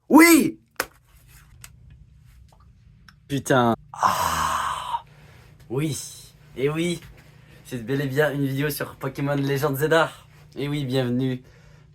Oui! Putain. Ah. Oui. Et oui. C'est bel et bien une vidéo sur Pokémon Legends Zelda. Et oui, bienvenue.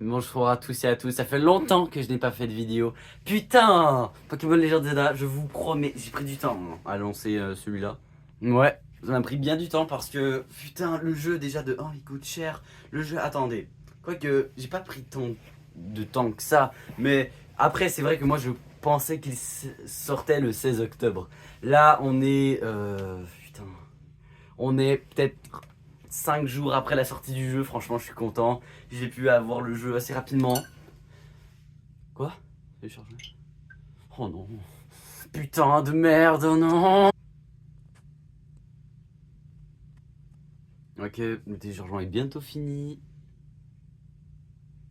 Bonjour à tous et à tous. Ça fait longtemps que je n'ai pas fait de vidéo. Putain! Pokémon Legends Zelda, je vous promets, j'ai pris du temps à lancer celui-là. Ouais, ça m'a pris bien du temps parce que, putain, le jeu déjà de 1, il coûte cher. Le jeu, attendez. Quoique, j'ai pas pris tant de temps que ça. Mais après, c'est vrai que moi, je pensais qu'il sortait le 16 octobre. Là, on est... putain... On est peut-être 5 jours après la sortie du jeu. Franchement, je suis content. J'ai pu avoir le jeu assez rapidement. Quoi? Télécharger. Oh non. Putain de merde, oh non. Ok, le téléchargement est bientôt fini.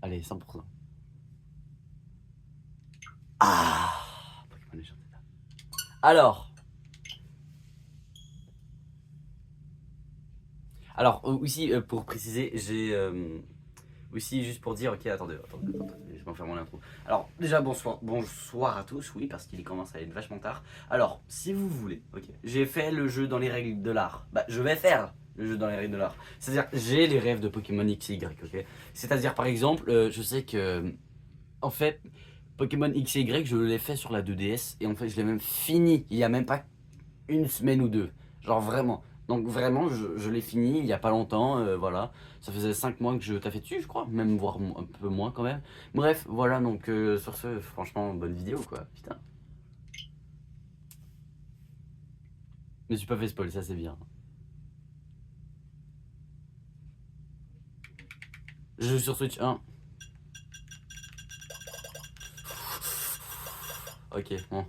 Allez, 100%. Ah, Pokémon Legends. Alors, aussi pour préciser, j'ai aussi juste pour dire, ok, attendez, je vais faire mon intro. Alors, déjà bonsoir à tous, oui, parce qu'il commence à être vachement tard. Alors, si vous voulez, ok, j'ai fait le jeu dans les règles de l'art. Bah, je vais faire le jeu dans les règles de l'art. C'est-à-dire, j'ai les rêves de Pokémon X et Y, ok. C'est-à-dire, par exemple, je sais que, en fait, Pokémon X et Y, je l'ai fait sur la 2DS et en fait, je l'ai même fini. Il y a même pas une semaine ou deux. Genre vraiment. Donc vraiment, je l'ai fini il y a pas longtemps, voilà. Ça faisait 5 mois que je taffais dessus, je crois. Même voire un peu moins quand même. Bref, voilà, donc sur ce, franchement, bonne vidéo quoi. Putain. Je me suis pas fait spoil, ça c'est bien. Je joue sur Switch 1. Ok, bon.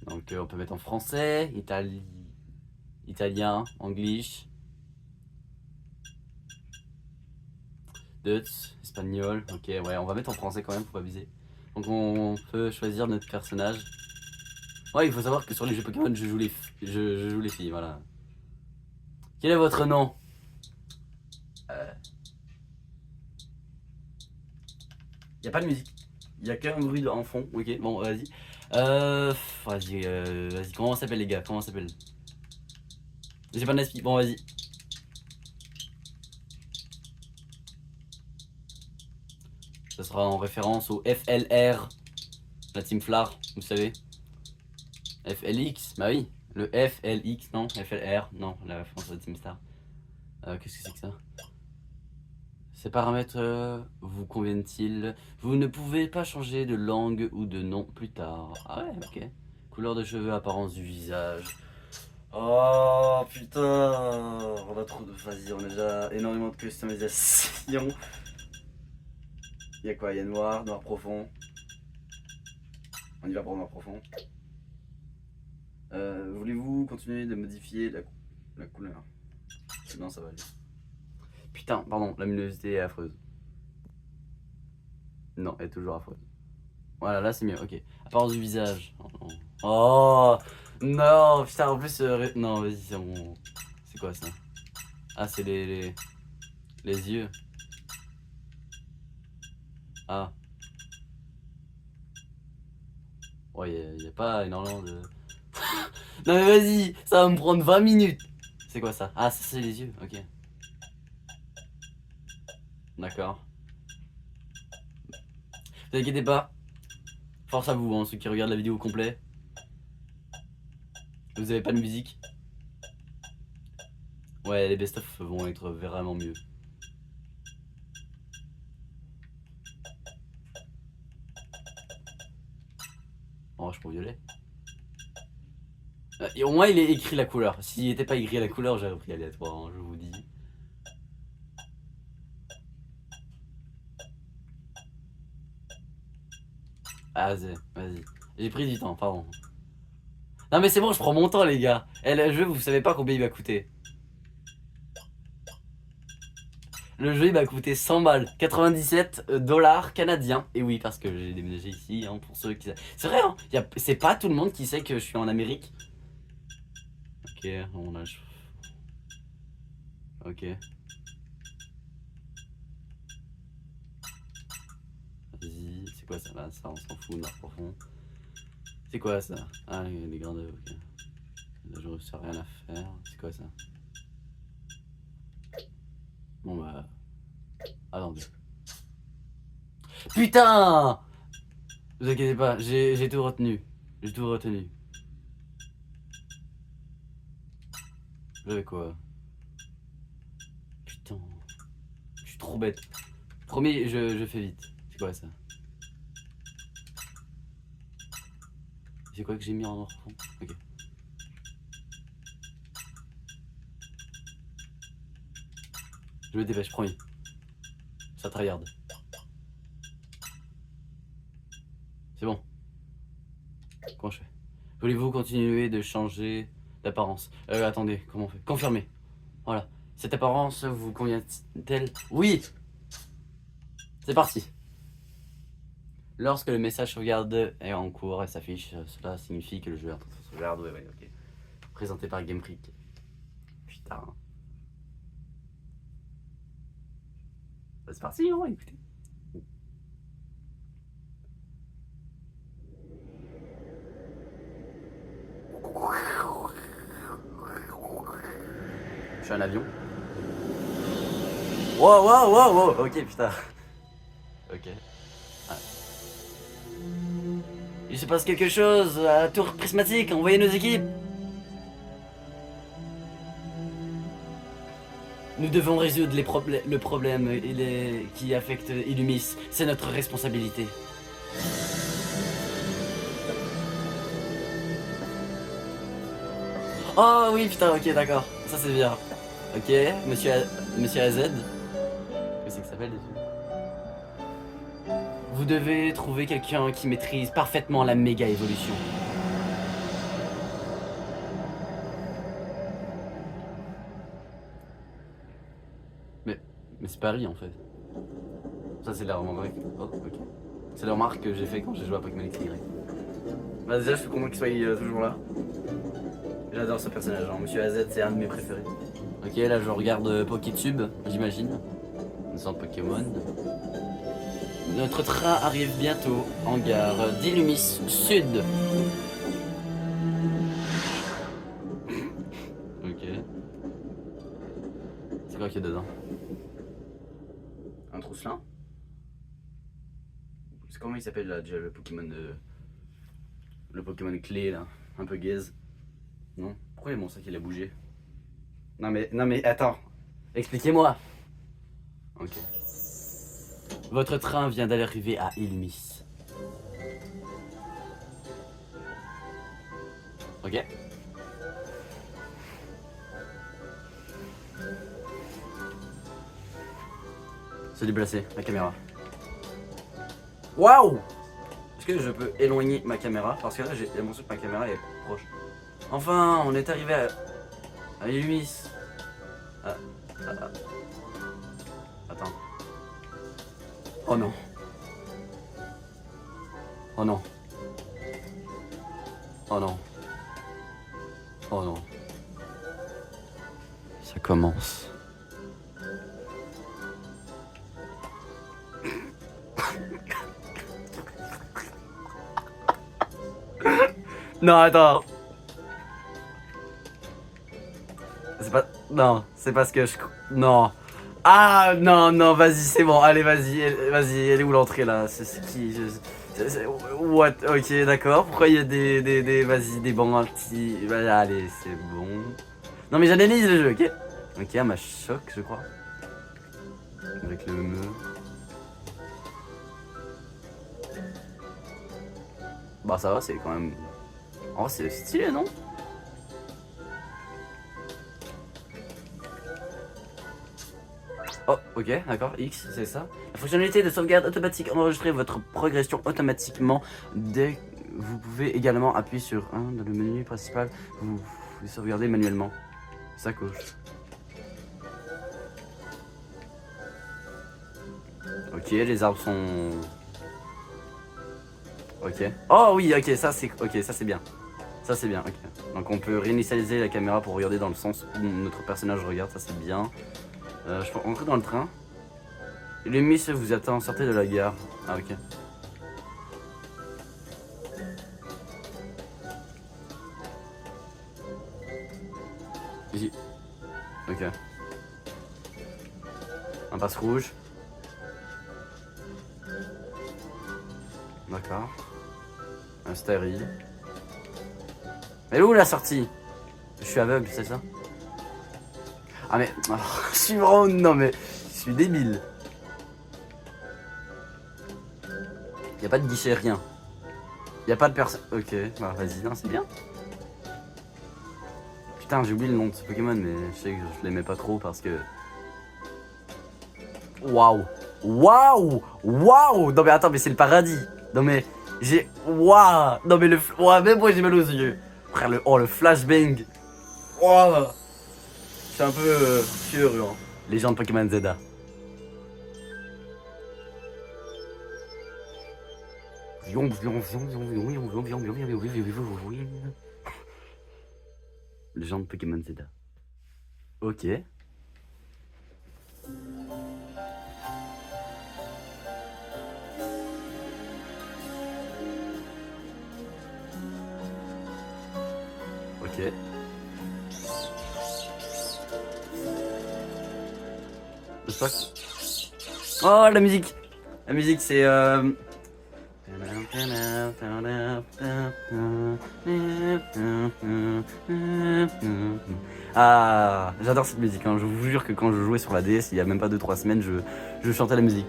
Donc on peut mettre en français, italien, anglais, Dutch, espagnol. Ok, ouais, on va mettre en français quand même, faut pas abuser. Donc on peut choisir notre personnage. Ouais, il faut savoir que sur les jeux Pokémon, je joue les filles, voilà. Quel est votre nom? Y a pas de musique. Y a qu'un bruit en fond. Ok, bon, vas-y. Vas-y. Comment ça s'appelle les gars? Comment ça s'appelle? J'ai pas de Bon, vas-y. Ça sera en référence au FLR, la Team Flar, vous savez. FLX, bah oui. Le FLX, non. FLR, non. La référence à la Team Star. Qu'est-ce que c'est que ça? Ces paramètres vous conviennent-ils? Vous ne pouvez pas changer de langue ou de nom plus tard. Ah ouais, ok. Couleur de cheveux, apparence du visage. Oh putain, on a trop de... Vas-y, on a déjà énormément de customisation. Il y a quoi? Il y a noir profond. On y va pour noir profond. Voulez-vous continuer de modifier la couleur? Non, ça va aller. Putain, pardon, la luminosité est affreuse. Non, elle est toujours affreuse. Voilà, là c'est mieux, ok. Apparence du visage. Oh non, putain, en plus... non, vas-y, c'est bon. C'est quoi ça? Ah, c'est les yeux. Ah, ouais, y a pas énormément de... Non mais vas-y, ça va me prendre 20 minutes. C'est quoi ça? Ah, ça c'est les yeux, ok. D'accord. Ne vous inquiétez pas, force à vous, hein, ceux qui regardent la vidéo au complet. Vous avez pas de musique? Ouais, les best-of vont être vraiment mieux. Orange pour violet. Et au moins il est écrit la couleur. S'il n'était pas écrit la couleur, j'aurais pris aléatoire, hein, je vous dis. Ah, vas-y. J'ai pris du temps, pardon. Non mais c'est bon, je prends mon temps les gars. Et le jeu, vous savez pas combien il va coûter. Le jeu il m'a coûté 100 balles, 97 dollars canadiens. Et oui, parce que j'ai déménagé ici, hein, pour ceux qui... C'est vrai, hein, c'est pas tout le monde qui sait que je suis en Amérique. Ok, on a... Ok. Vas-y, C'est quoi ça là? Ça, on s'en fout, noir profond. C'est quoi ça? Ah, les grandes œuvres, ok. Là, je sais rien à faire. C'est quoi ça? Bon bah. Attendez. Putain! Vous inquiétez pas, j'ai tout retenu. J'ai tout retenu. J'avais quoi? Putain. Je suis trop bête. Promis, je fais vite. C'est quoi ça? C'est quoi que j'ai mis en noir fond? Ok. Je me dépêche, promis. Ça tryhard. C'est bon. Comment je fais? Voulez-vous continuer de changer d'apparence? Attendez, comment on fait? Confirmer. Voilà. Cette apparence vous convient-t-elle? Oui! C'est parti. Lorsque le message sauvegarde est en cours et s'affiche, cela signifie que le jeu est en train de sauvegarde. Ouais, ok. Présenté par Game Freak. Putain. Bah, c'est parti, non? Écoutez. Je suis un avion. Wow, ok, putain. Ok. Ah. Il se passe quelque chose à la tour prismatique, envoyez nos équipes. Nous devons résoudre le problème qui affecte Illumis. C'est notre responsabilité. Oh oui, putain, ok, d'accord. Ça c'est bien. Ok, monsieur AZ. Qu'est-ce que ça s'appelle déjà? Vous devez trouver quelqu'un qui maîtrise parfaitement la méga évolution. Mais c'est Paris en fait. Ça c'est la remarque. Oh, ok. C'est la remarque que j'ai fait quand j'ai joué à Pokémon XY. Bah déjà je suis content qu'il soit toujours là. J'adore ce personnage, hein. Monsieur AZ c'est un de mes préférés. Ok, là je regarde Pokétube, j'imagine. Une sorte de Pokémon. Notre train arrive bientôt en gare d'Illumis Sud. Ok. C'est quoi qu'il y a dedans? Un trousselin? C'est comment il s'appelle là déjà le Pokémon de... Le Pokémon clé là, un peu gaze. Non? Pourquoi il y a mon sac il a bougé? Non mais attends, expliquez-moi. Ok. Votre train vient d'arriver à Illumis. Ok. Se déplacer, la caméra. Waouh! Est-ce que je peux éloigner ma caméra? Parce que là j'ai l'impression que ma caméra est proche. Enfin, on est arrivé à Illumis. Attends. Oh non. Oh non. Oh non. Oh non. Ça commence. Non, attends. C'est pas... Non, c'est parce que je... Non. Ah, non, vas-y, c'est bon. Allez, vas-y, elle est où l'entrée, là? C'est qui? What? Ok, d'accord. Pourquoi il y a vas-y, des bancs anti... Bah, allez, c'est bon. Non, mais j'analyse le jeu, ok? Ok, un match choc, je crois. Avec le me. Bah, ça va, c'est quand même... Oh, c'est stylé, non? Oh, ok, d'accord, X, c'est ça. La fonctionnalité de sauvegarde automatique enregistrer votre progression automatiquement dès... Vous pouvez également appuyer sur 1 dans le menu principal. Vous sauvegardez manuellement. Ça coche. Ok, les arbres sont... Ok. Oh oui, ok, ça c'est bien. Ça c'est bien, ok. Donc on peut réinitialiser la caméra pour regarder dans le sens où notre personnage regarde, ça c'est bien. Je peux entrer dans le train. L'ennemi vous attend, sortez de la gare. Ah ok. Un passe rouge. D'accord. Un Starry. Mais où la sortie? Je suis aveugle, c'est ça? Ah mais... Oh, je suis vraiment... Non mais... Je suis débile. Y'a pas de guichet, rien. Y'a pas de personne... Ok, bah vas-y, non c'est bien. Putain, j'ai oublié le nom de ce Pokémon, mais je sais que je l'aimais pas trop parce que... Waouh! Waouh! Waouh! Non mais attends, mais c'est le paradis! Non mais... J'ai... Waouh! Non mais le... Waouh, même moi j'ai mal aux yeux! Frère, le... Oh, le flashbang! Waouh! Je suis un peu... furieux, hein. Légende Pokémon Zelda. Légende Pokémon Zelda. Ok. Ok. Oh, la musique! La musique, c'est... Ah, j'adore cette musique, hein. Je vous jure que quand je jouais sur la DS, il y a même pas 2-3 semaines, je chantais la musique.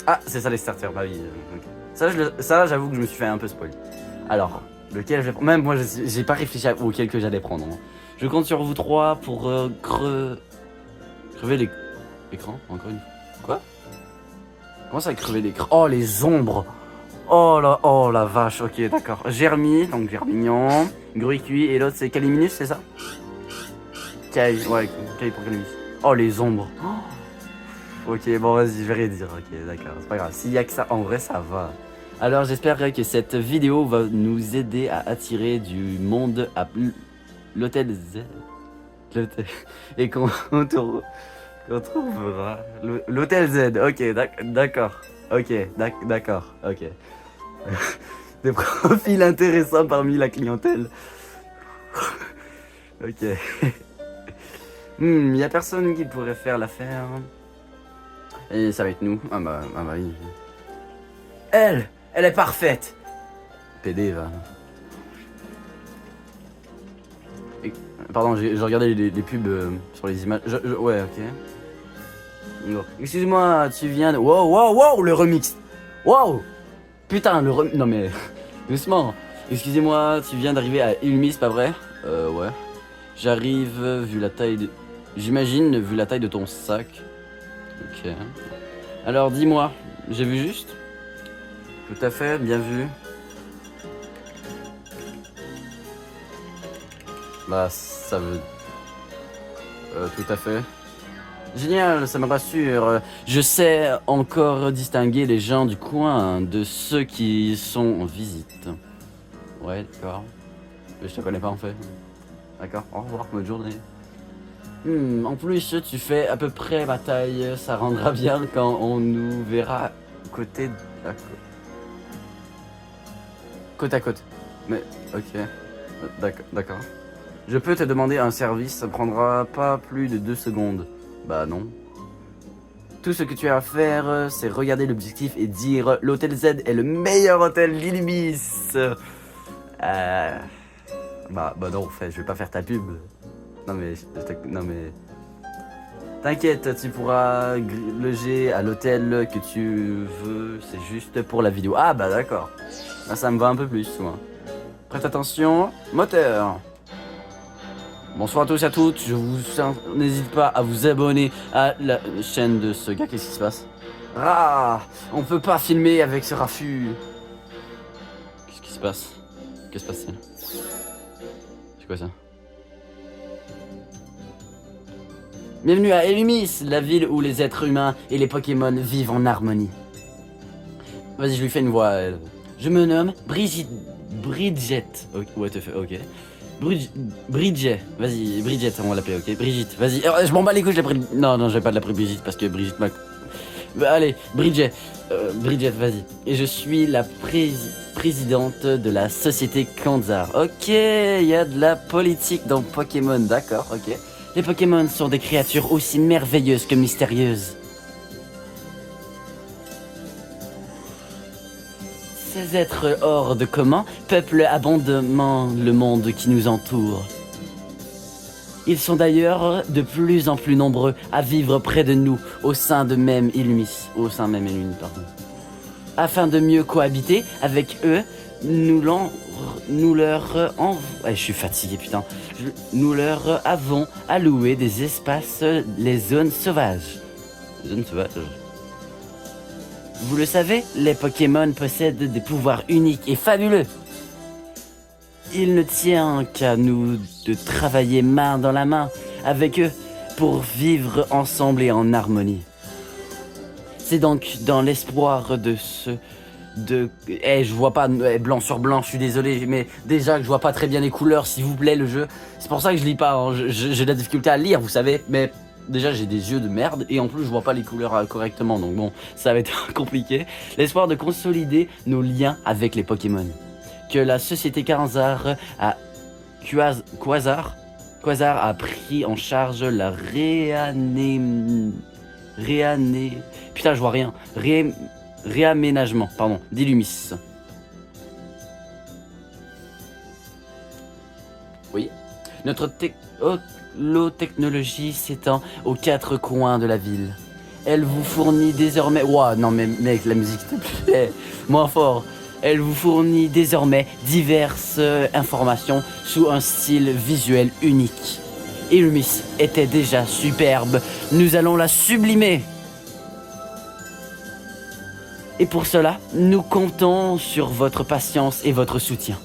Ah, c'est ça les starters, bah oui. Okay. Ça, j'avoue que je me suis fait un peu spoil. Alors, lequel je vais prendre? Même moi, j'ai pas réfléchi auquel que j'allais prendre. Hein. Je compte sur vous trois pour crever l'écran, encore une fois. Quoi? Comment ça, crever l'écran? Oh, les ombres! Oh la vache, ok, d'accord. Germi, donc Germignon, Gruicui, et l'autre c'est Caliminus, c'est ça? Kai, ouais, Kai pour Caliminus. Oh, les ombres. Oh. Ok, bon, vas-y, je vais rien dire, ok, d'accord, c'est pas grave. S'il y a que ça, en vrai, ça va. Alors, j'espère que cette vidéo va nous aider à attirer du monde à l'hôtel Z. Et qu'on trouvera l'hôtel Z, ok, d'accord. Ok, d'accord, ok. Des profils intéressants parmi la clientèle. Ok. Y a personne qui pourrait faire l'affaire. Et ça va être nous. Ah bah oui. Elle est parfaite. PD va. Et, pardon, j'ai regardé les pubs sur les images. Ouais, ok. Excuse-moi, tu viens de... Wow, le remix. Wow. Putain, le remix... Non mais... Doucement. Excusez-moi, tu viens d'arriver à Ilmi, c'est pas vrai? Ouais. J'arrive, vu la taille de... J'imagine, vu la taille de ton sac. Ok. Alors, dis-moi, j'ai vu juste? Tout à fait, bien vu. Bah, ça veut... tout à fait. Génial, ça me rassure. Je sais encore distinguer les gens du coin de ceux qui sont en visite. Ouais, d'accord. Mais je te connais pas en fait. D'accord, au revoir, bonne journée. En plus, tu fais à peu près ma taille. Ça rendra bien quand on nous verra côté à côte à côte. Mais, ok. D'accord. Je peux te demander un service, ça prendra pas plus de 2 secondes. Bah non. Tout ce que tu as à faire, c'est regarder l'objectif et dire l'hôtel Z est le meilleur hôtel d'Ilibis. Bah non, en fait, je vais pas faire ta pub. Non mais... T'inquiète, tu pourras loger à l'hôtel que tu veux, c'est juste pour la vidéo. Ah bah d'accord. Là, ça me va un peu plus, moi. Prête attention, moteur. Bonsoir à tous et à toutes, je vous n'hésite pas à vous abonner à la chaîne de ce gars. Qu'est-ce qui se passe? Ah, on peut pas filmer avec ce raffut. Qu'est-ce qui se passe? Que se passe-t-il? C'est quoi ça? Bienvenue à Illumis, la ville où les êtres humains et les Pokémon vivent en harmonie. Vas-y, je lui fais une voix. Je me nomme Bridget. Ok. Bridget, vas-y, Bridget, on va l'appeler, ok? Brigitte, vas-y. Je m'en bats les couilles, je l'ai pris. Non, je vais pas l'appeler Brigitte parce que Brigitte m'a. Allez, Bridget, vas-y. Et je suis la présidente de la société Kanzar. Ok, il y a de la politique dans Pokémon, d'accord, ok. Les Pokémon sont des créatures aussi merveilleuses que mystérieuses. Ces êtres hors de commun peuplent abondamment le monde qui nous entoure. Ils sont d'ailleurs de plus en plus nombreux à vivre près de nous, au sein même Illumis, pardon. Afin de mieux cohabiter avec eux, nous leur avons alloué des espaces, les zones sauvages. Vous le savez, les Pokémon possèdent des pouvoirs uniques et fabuleux. Il ne tient qu'à nous de travailler main dans la main avec eux pour vivre ensemble et en harmonie. C'est donc dans l'espoir je vois pas blanc sur blanc, je suis désolé, mais déjà que je vois pas très bien les couleurs, s'il vous plaît, le jeu. C'est pour ça que je lis pas, hein. J'ai de la difficulté à lire, vous savez, mais déjà j'ai des yeux de merde et en plus je vois pas les couleurs correctement, donc bon, ça va être compliqué. L'espoir de consolider nos liens avec les Pokémon. Que la société Quasar a pris en charge la réaménagement, d'Illumis. Oui. Notre technologie s'étend aux 4 coins de la ville. Elle vous fournit désormais... Ouah, non mais mec, la musique s'il te plaît, moins fort. Elle vous fournit désormais diverses informations sous un style visuel unique. Illumis était déjà superbe, nous allons la sublimer. Et pour cela, nous comptons sur votre patience et votre soutien.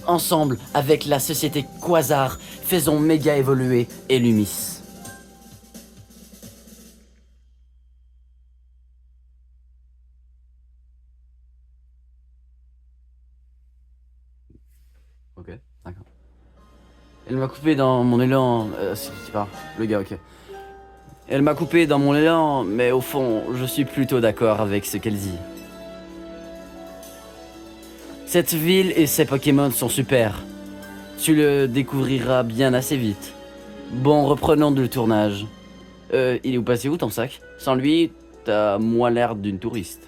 Ensemble, avec la société Quasar, faisons méga évoluer Illumis. Ok, d'accord. Elle m'a coupé dans mon élan... c'est qui parle? Le gars, ok. Elle m'a coupé dans mon élan, mais au fond, je suis plutôt d'accord avec ce qu'elle dit. Cette ville et ses Pokémon sont super. Tu le découvriras bien assez vite. Bon, reprenons le tournage. Il est passé où ton sac? Sans lui, t'as moins l'air d'une touriste.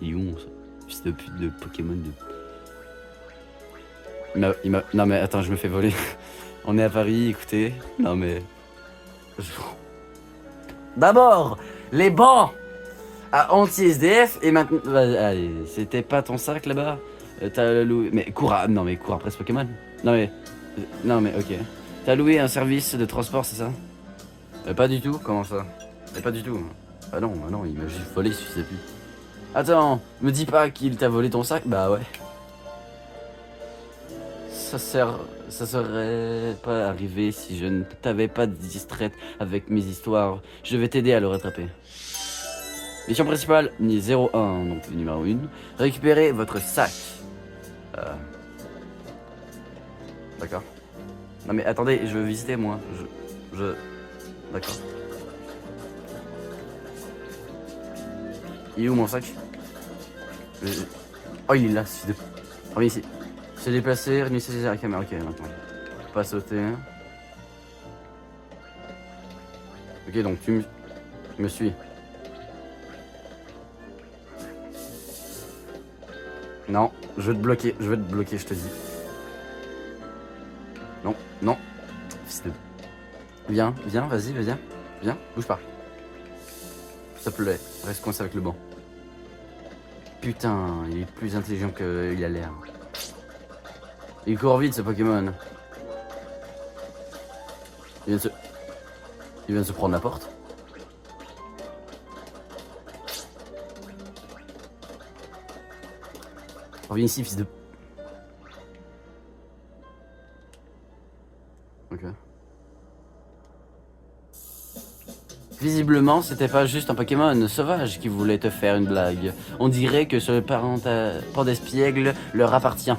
Il est où mon sac? Fils de pute de Pokémon de... Non mais attends, je me fais voler. On est à Paris, écoutez. Non mais... D'abord, les bancs à anti-SDF et maintenant... Allez, c'était pas ton sac là-bas? T'as loué... Mais cours après ce Pokémon. Non mais ok. T'as loué un service de transport, c'est ça? Pas du tout, comment ça? Pas du tout. Ah non, il m'a juste volé, si c'est plus. Attends, me dis pas qu'il t'a volé ton sac? Bah ouais. Ça serait pas arrivé si je ne t'avais pas distraite avec mes histoires. Je vais t'aider à le rattraper. Mission principale, 01, donc numéro 1. Récupérez votre sac. D'accord. Non mais attendez, je veux visiter moi. D'accord. Il est où mon sac? Oh, il est là, c'est de... Oh, mais ici. Se déplacer, réinitialiser la caméra. Ok, maintenant. Pas sauter. Ok, donc tu me suis. Non, je vais te bloquer, je te dis. Non. Fils de... Viens, vas-y, viens. Viens, bouge pas. S'il te plaît, reste coincé avec le banc. Putain, il est plus intelligent qu'il a l'air. Il court vite ce Pokémon. Il vient de se prendre la porte. Reviens ici, fils de... Ok. Visiblement, c'était pas juste un Pokémon sauvage qui voulait te faire une blague. On dirait que ce port d'espiègle leur appartient.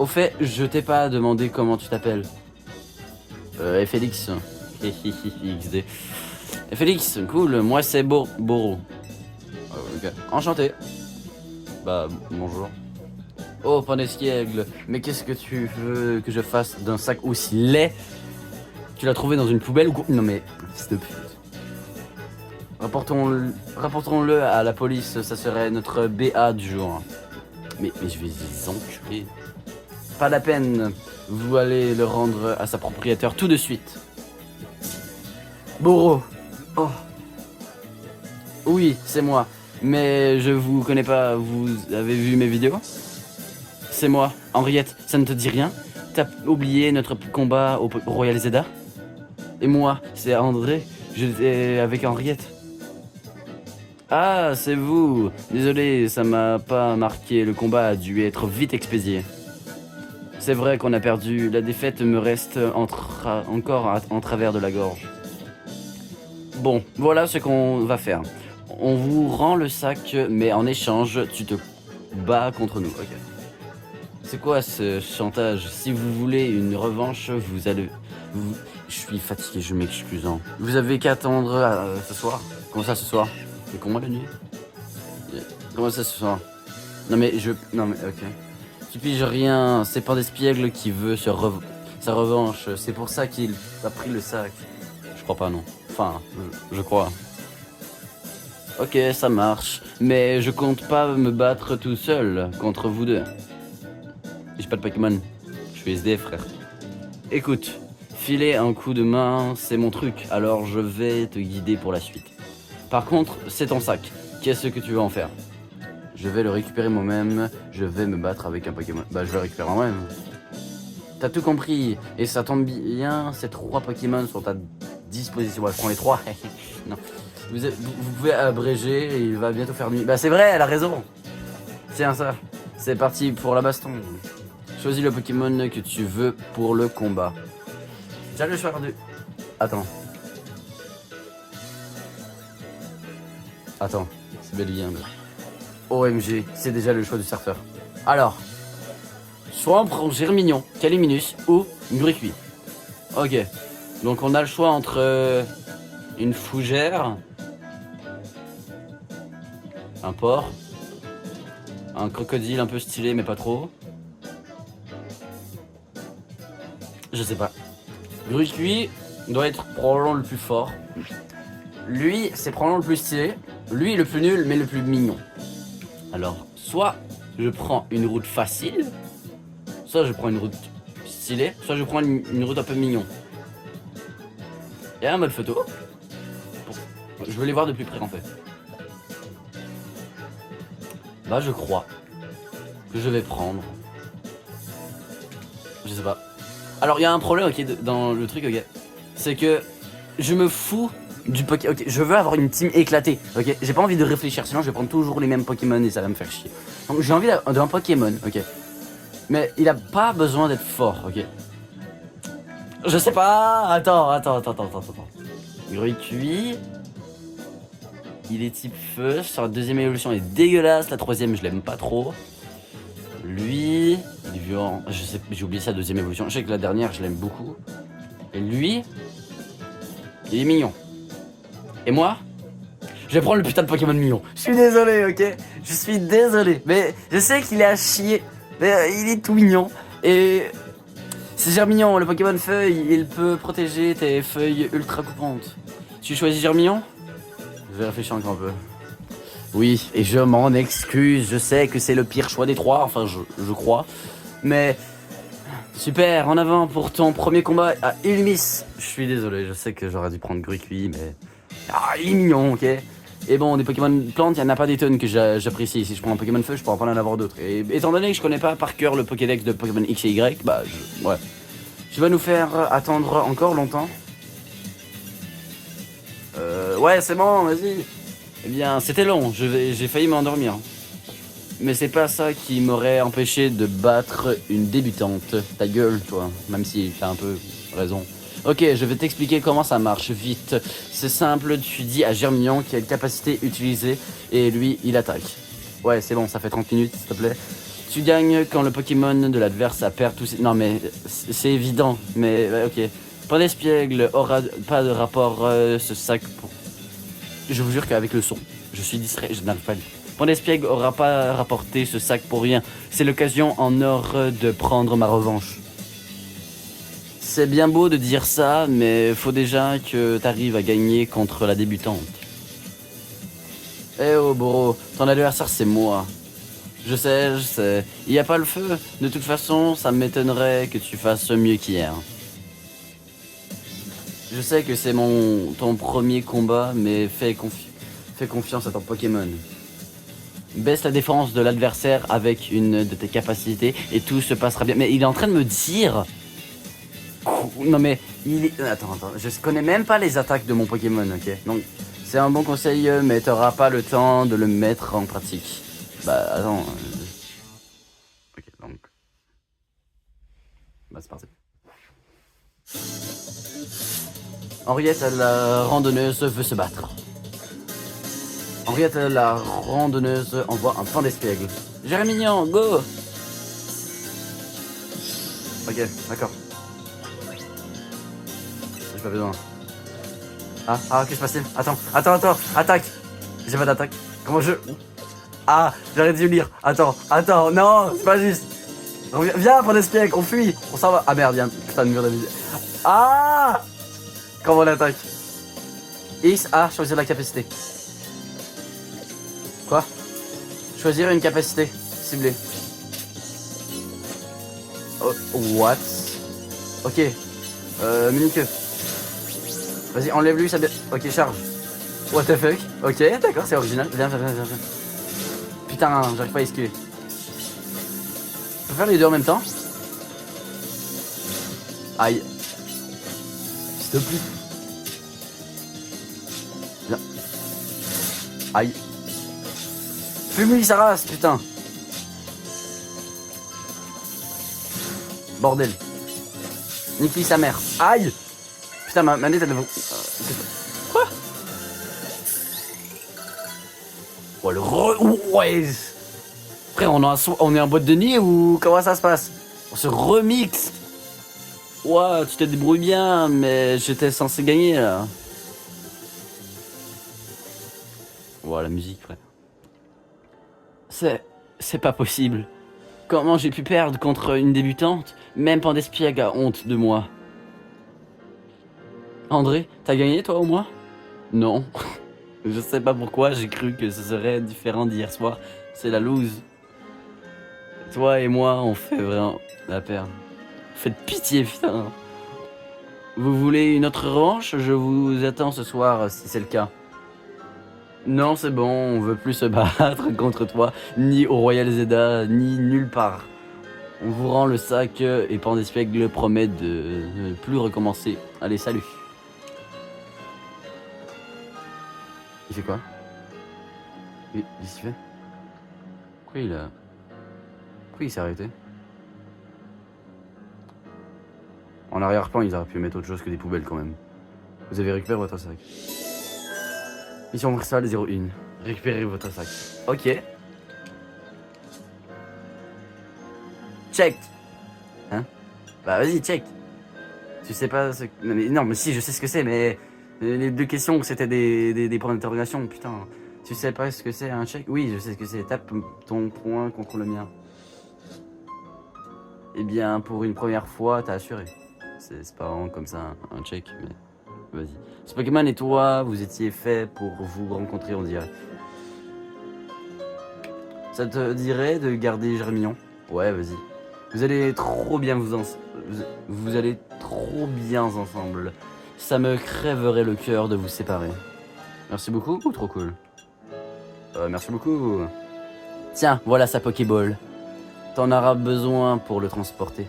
Au fait, je t'ai pas demandé comment tu t'appelles. Félix. XD. Félix, cool, moi c'est Boro. Ok. Enchanté. Bah, bonjour. Oh, pain d'espiègle, mais qu'est-ce que tu veux que je fasse d'un sac aussi laid? Tu l'as trouvé dans une poubelle ou quoi? Non mais, fils de pute. Rapportons-le à la police, ça serait notre BA du jour. Mais je vais les enculer. Pas la peine, vous allez le rendre à sa propriétaire tout de suite. Boro. Oh. Oui, c'est moi. Mais je vous connais pas, vous avez vu mes vidéos? C'est moi, Henriette, ça ne te dit rien? T'as oublié notre combat au Royal Zeda? Et moi, c'est André, j'étais avec Henriette. Ah, c'est vous. Désolé, ça m'a pas marqué, le combat a dû être vite expédié. C'est vrai qu'on a perdu, la défaite me reste encore en travers de la gorge. Bon, voilà ce qu'on va faire. On vous rend le sac, mais en échange, tu te bats contre nous. Ok. C'est quoi ce chantage? Si vous voulez une revanche, vous allez... Je suis fatigué, je m'excuse. Hein. Vous avez qu'à attendre ce soir. Comment ça ce soir? C'est comment la nuit? Comment ça ce soir? Non mais Non mais ok. Tu piges rien, c'est pas d'espiègle qui veut sa revanche. C'est pour ça qu'il a pris le sac. Je crois pas non. Enfin, je crois. Ok, ça marche. Mais je compte pas me battre tout seul contre vous deux. J'ai pas de Pokémon. Je suis SDF, frère. Écoute, filer un coup de main, c'est mon truc. Alors je vais te guider pour la suite. Par contre, c'est ton sac. Qu'est-ce que tu veux en faire? Je vais le récupérer moi-même. Je vais me battre avec un Pokémon. Bah, je vais le récupérer moi-même. T'as tout compris. Et ça tombe bien, ces 3 Pokémon sont à disposition. Ouais, je prends les 3. Non. Vous pouvez abréger, il va bientôt faire nuit. Bah, c'est vrai, elle a raison. Tiens, ça. C'est parti pour la baston. Choisis le Pokémon que tu veux pour le combat. J'ai le choix de... Attends, c'est bel et bien. OMG, c'est déjà le choix du surfeur. Alors, soit on prend Germignon, Caliminus ou Gruicui. Ok, donc on a le choix entre une fougère, un porc, un crocodile un peu stylé mais pas trop. Je sais pas. Gruicui doit être probablement le plus fort. Lui, c'est probablement le plus stylé. Lui, le plus nul, mais le plus mignon. Alors, soit je prends une route facile, soit je prends une route stylée, soit je prends une route un peu mignon. Il y a un mode photo. Bon, je veux les voir de plus près en fait. Bah, je crois que je vais prendre. Je sais pas. Alors, il y a un problème, ok, dans le truc, ok. C'est que je me fous du Pokémon. Ok, je veux avoir une team éclatée. Ok, j'ai pas envie de réfléchir, sinon je vais prendre toujours les mêmes Pokémon et ça va me faire chier. Donc j'ai envie d'un Pokémon, ok. Mais il a pas besoin d'être fort, ok. Je sais pas. Attends. Gruicui. Il est type feu. Sa deuxième évolution est dégueulasse. La troisième, je l'aime pas trop. Lui, il est violent. Je sais, j'ai oublié sa deuxième évolution. Je sais que la dernière, je l'aime beaucoup. Et lui, il est mignon. Et moi, je vais prendre le putain de Pokémon mignon. Je suis désolé, ok? Je suis désolé. Mais je sais qu'il est à chier. Mais il est tout mignon. Et c'est Germignon, le Pokémon feuille. Il peut protéger tes feuilles ultra coupantes. Tu choisis Germignon? Je vais réfléchir encore un peu. Oui, et je m'en excuse. Je sais que c'est le pire choix des 3. Enfin, je crois. Mais... super, en avant pour ton premier combat à Illumis. Je suis désolé, je sais que j'aurais dû prendre Gruicui, mais... ah, il est mignon, ok. Et bon, des Pokémon plantes, il n'y en a pas des tonnes que j'apprécie. Si je prends un Pokémon feu, je pourrais pas en avoir d'autres. Et étant donné que je connais pas par cœur le Pokédex de Pokémon X et Y, bah, ouais. Tu vas nous faire attendre encore longtemps? Ouais, c'est bon, vas-y. Eh bien, c'était long, j'ai failli m'endormir. Mais c'est pas ça qui m'aurait empêché de battre une débutante. Ta gueule, toi, même si t'as un peu raison. Ok, je vais t'expliquer comment ça marche, vite. C'est simple, tu dis à Germignon qu'il a une capacité utilisée et lui, il attaque. Ouais, c'est bon, ça fait 30 minutes, s'il te plaît. Tu gagnes quand le Pokémon de l'adverse a perdu tous ses... non, mais c'est évident, mais ok. Pas d'espiègle, aura pas de rapport ce sac pour... Je vous jure qu'avec le son, je suis distrait, je n'arrive pas à lire. Pandespiègle aura pas rapporté ce sac pour rien. C'est l'occasion en or de prendre ma revanche. C'est bien beau de dire ça, mais faut déjà que t'arrives à gagner contre la débutante. Eh oh Boro, ton adversaire c'est moi. Je sais, il y a pas le feu. De toute façon, ça m'étonnerait que tu fasses mieux qu'hier. Je sais que c'est ton premier combat, mais fais confiance à ton Pokémon. Baisse la défense de l'adversaire avec une de tes capacités et tout se passera bien. Mais il est en train de me dire... Non mais, Attends, je connais même pas les attaques de mon Pokémon, ok? Donc, c'est un bon conseil, mais t'auras pas le temps de le mettre en pratique. Bah, attends... Ok, donc... Bah, c'est parti. Henriette, la randonneuse, veut se battre. Henriette, la randonneuse, envoie un Pandespiègle. Jérémignon, go! Ok, d'accord. J'ai pas besoin. Ah, que se passe-t-il? Attends, attaque! J'ai pas d'attaque. Comment je... Ah, j'aurais dû lire. Attends, non, c'est pas juste. Viens, Pandespiègle, on fuit. On s'en va. Ah merde, il y a un putain de mur d'amitié. Ah! Comment on attaque? X, A, choisir la capacité. Quoi? Choisir une capacité ciblée. Oh, what? Ok. Mini-queue. Vas-y, enlève-lui ça. Ok, charge. What the fuck? Ok, d'accord, c'est original. Viens. Putain, j'arrive pas à esquiver. Je peux faire les deux en même temps? Aïe. S'il te plaît. Viens. Aïe. Fume-lui sa race, putain. Bordel. Nique-lui sa mère. Aïe. Putain, ma manette, elle... Quoi? Oh, le ouais. Frère, on est en boîte de nuit ou comment ça se passe? On se remixe. Ouah, tu te débrouilles bien, mais j'étais censé gagner, là. Ouah, la musique, frère. C'est pas possible. Comment j'ai pu perdre contre une débutante? Même Pandespiègle a honte de moi. André, t'as gagné toi au moins? Non. Je sais pas pourquoi, j'ai cru que ce serait différent d'hier soir. C'est la loose. Toi et moi, on fait vraiment la perdre. Faites pitié, putain. Vous voulez une autre revanche? Je vous attends ce soir si c'est le cas. Non, c'est bon, on veut plus se battre contre toi, ni au Royal Zeda, ni nulle part. On vous rend le sac et Pandespiègle promet de ne plus recommencer. Allez, salut. Il fait quoi? Qu'est-ce qu'il fait? Pourquoi il s'est arrêté? En arrière-plan, ils auraient pu mettre autre chose que des poubelles quand même. Vous avez récupéré votre sac. Mission principale 01. Récupérez votre sac. Ok. Check. Hein? Bah vas-y, check. Tu sais pas ce que... Non mais si, je sais ce que c'est, mais... Les deux questions, c'était des points d'interrogation, putain. Tu sais pas ce que c'est un check? Oui, je sais ce que c'est. Tape ton point contre le mien. Eh bien, pour une première fois, t'as assuré. C'est pas vraiment comme ça un check, mais... Vas-y. Ce Pokémon et toi, vous étiez fait pour vous rencontrer, on dirait. Ça te dirait de garder Germignon? Ouais, vas-y. Vous allez trop bien vous allez trop bien ensemble. Ça me crèverait le cœur de vous séparer. Merci beaucoup ou trop cool? Merci beaucoup. Tiens, voilà sa Pokéball. T'en auras besoin pour le transporter.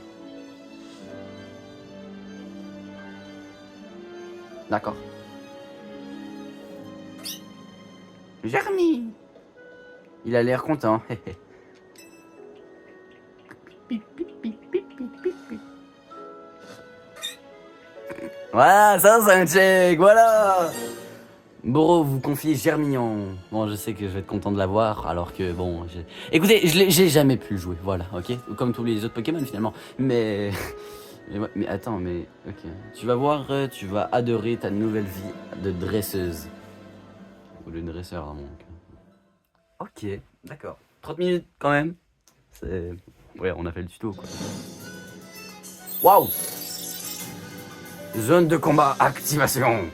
D'accord. Jeremy! Il a l'air content. Voilà, ça c'est un check, voilà! Boro vous confie Germignon. Bon, je sais que je vais être content de l'avoir, alors que bon... Écoutez, j'ai jamais pu jouer, voilà, ok? Comme tous les autres Pokémon finalement. Mais... mais attends, mais... Ok. Tu vas voir, tu vas adorer ta nouvelle vie de dresseuse. Ou de dresseur, à mon cas. Ok, d'accord. 30 minutes quand même. C'est... Ouais, on a fait le tuto quoi. Waouh! Zone de combat, activation!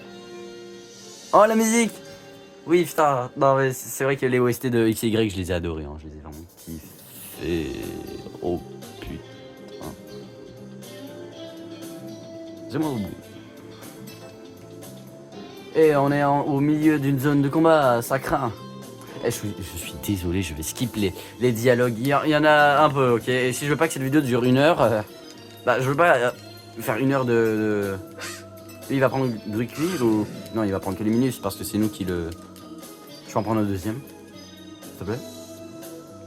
Oh la musique! Oui, putain, non mais c'est vrai que les OST de XY, je les ai adorés, hein. Je les ai vraiment kiffés. Oh putain. J'aimerais au bout. Et on est au milieu d'une zone de combat, ça craint. Eh, je suis désolé, je vais skip les dialogues. Il y en a un peu, ok? Et si je veux pas que cette vidéo dure 1 heure, bah je veux pas faire 1 heure de... Lui, il va prendre Druidquill ou... Non, il va prendre que les minus parce que c'est nous qui le... Je vais en prendre un deuxième, s'il te plaît.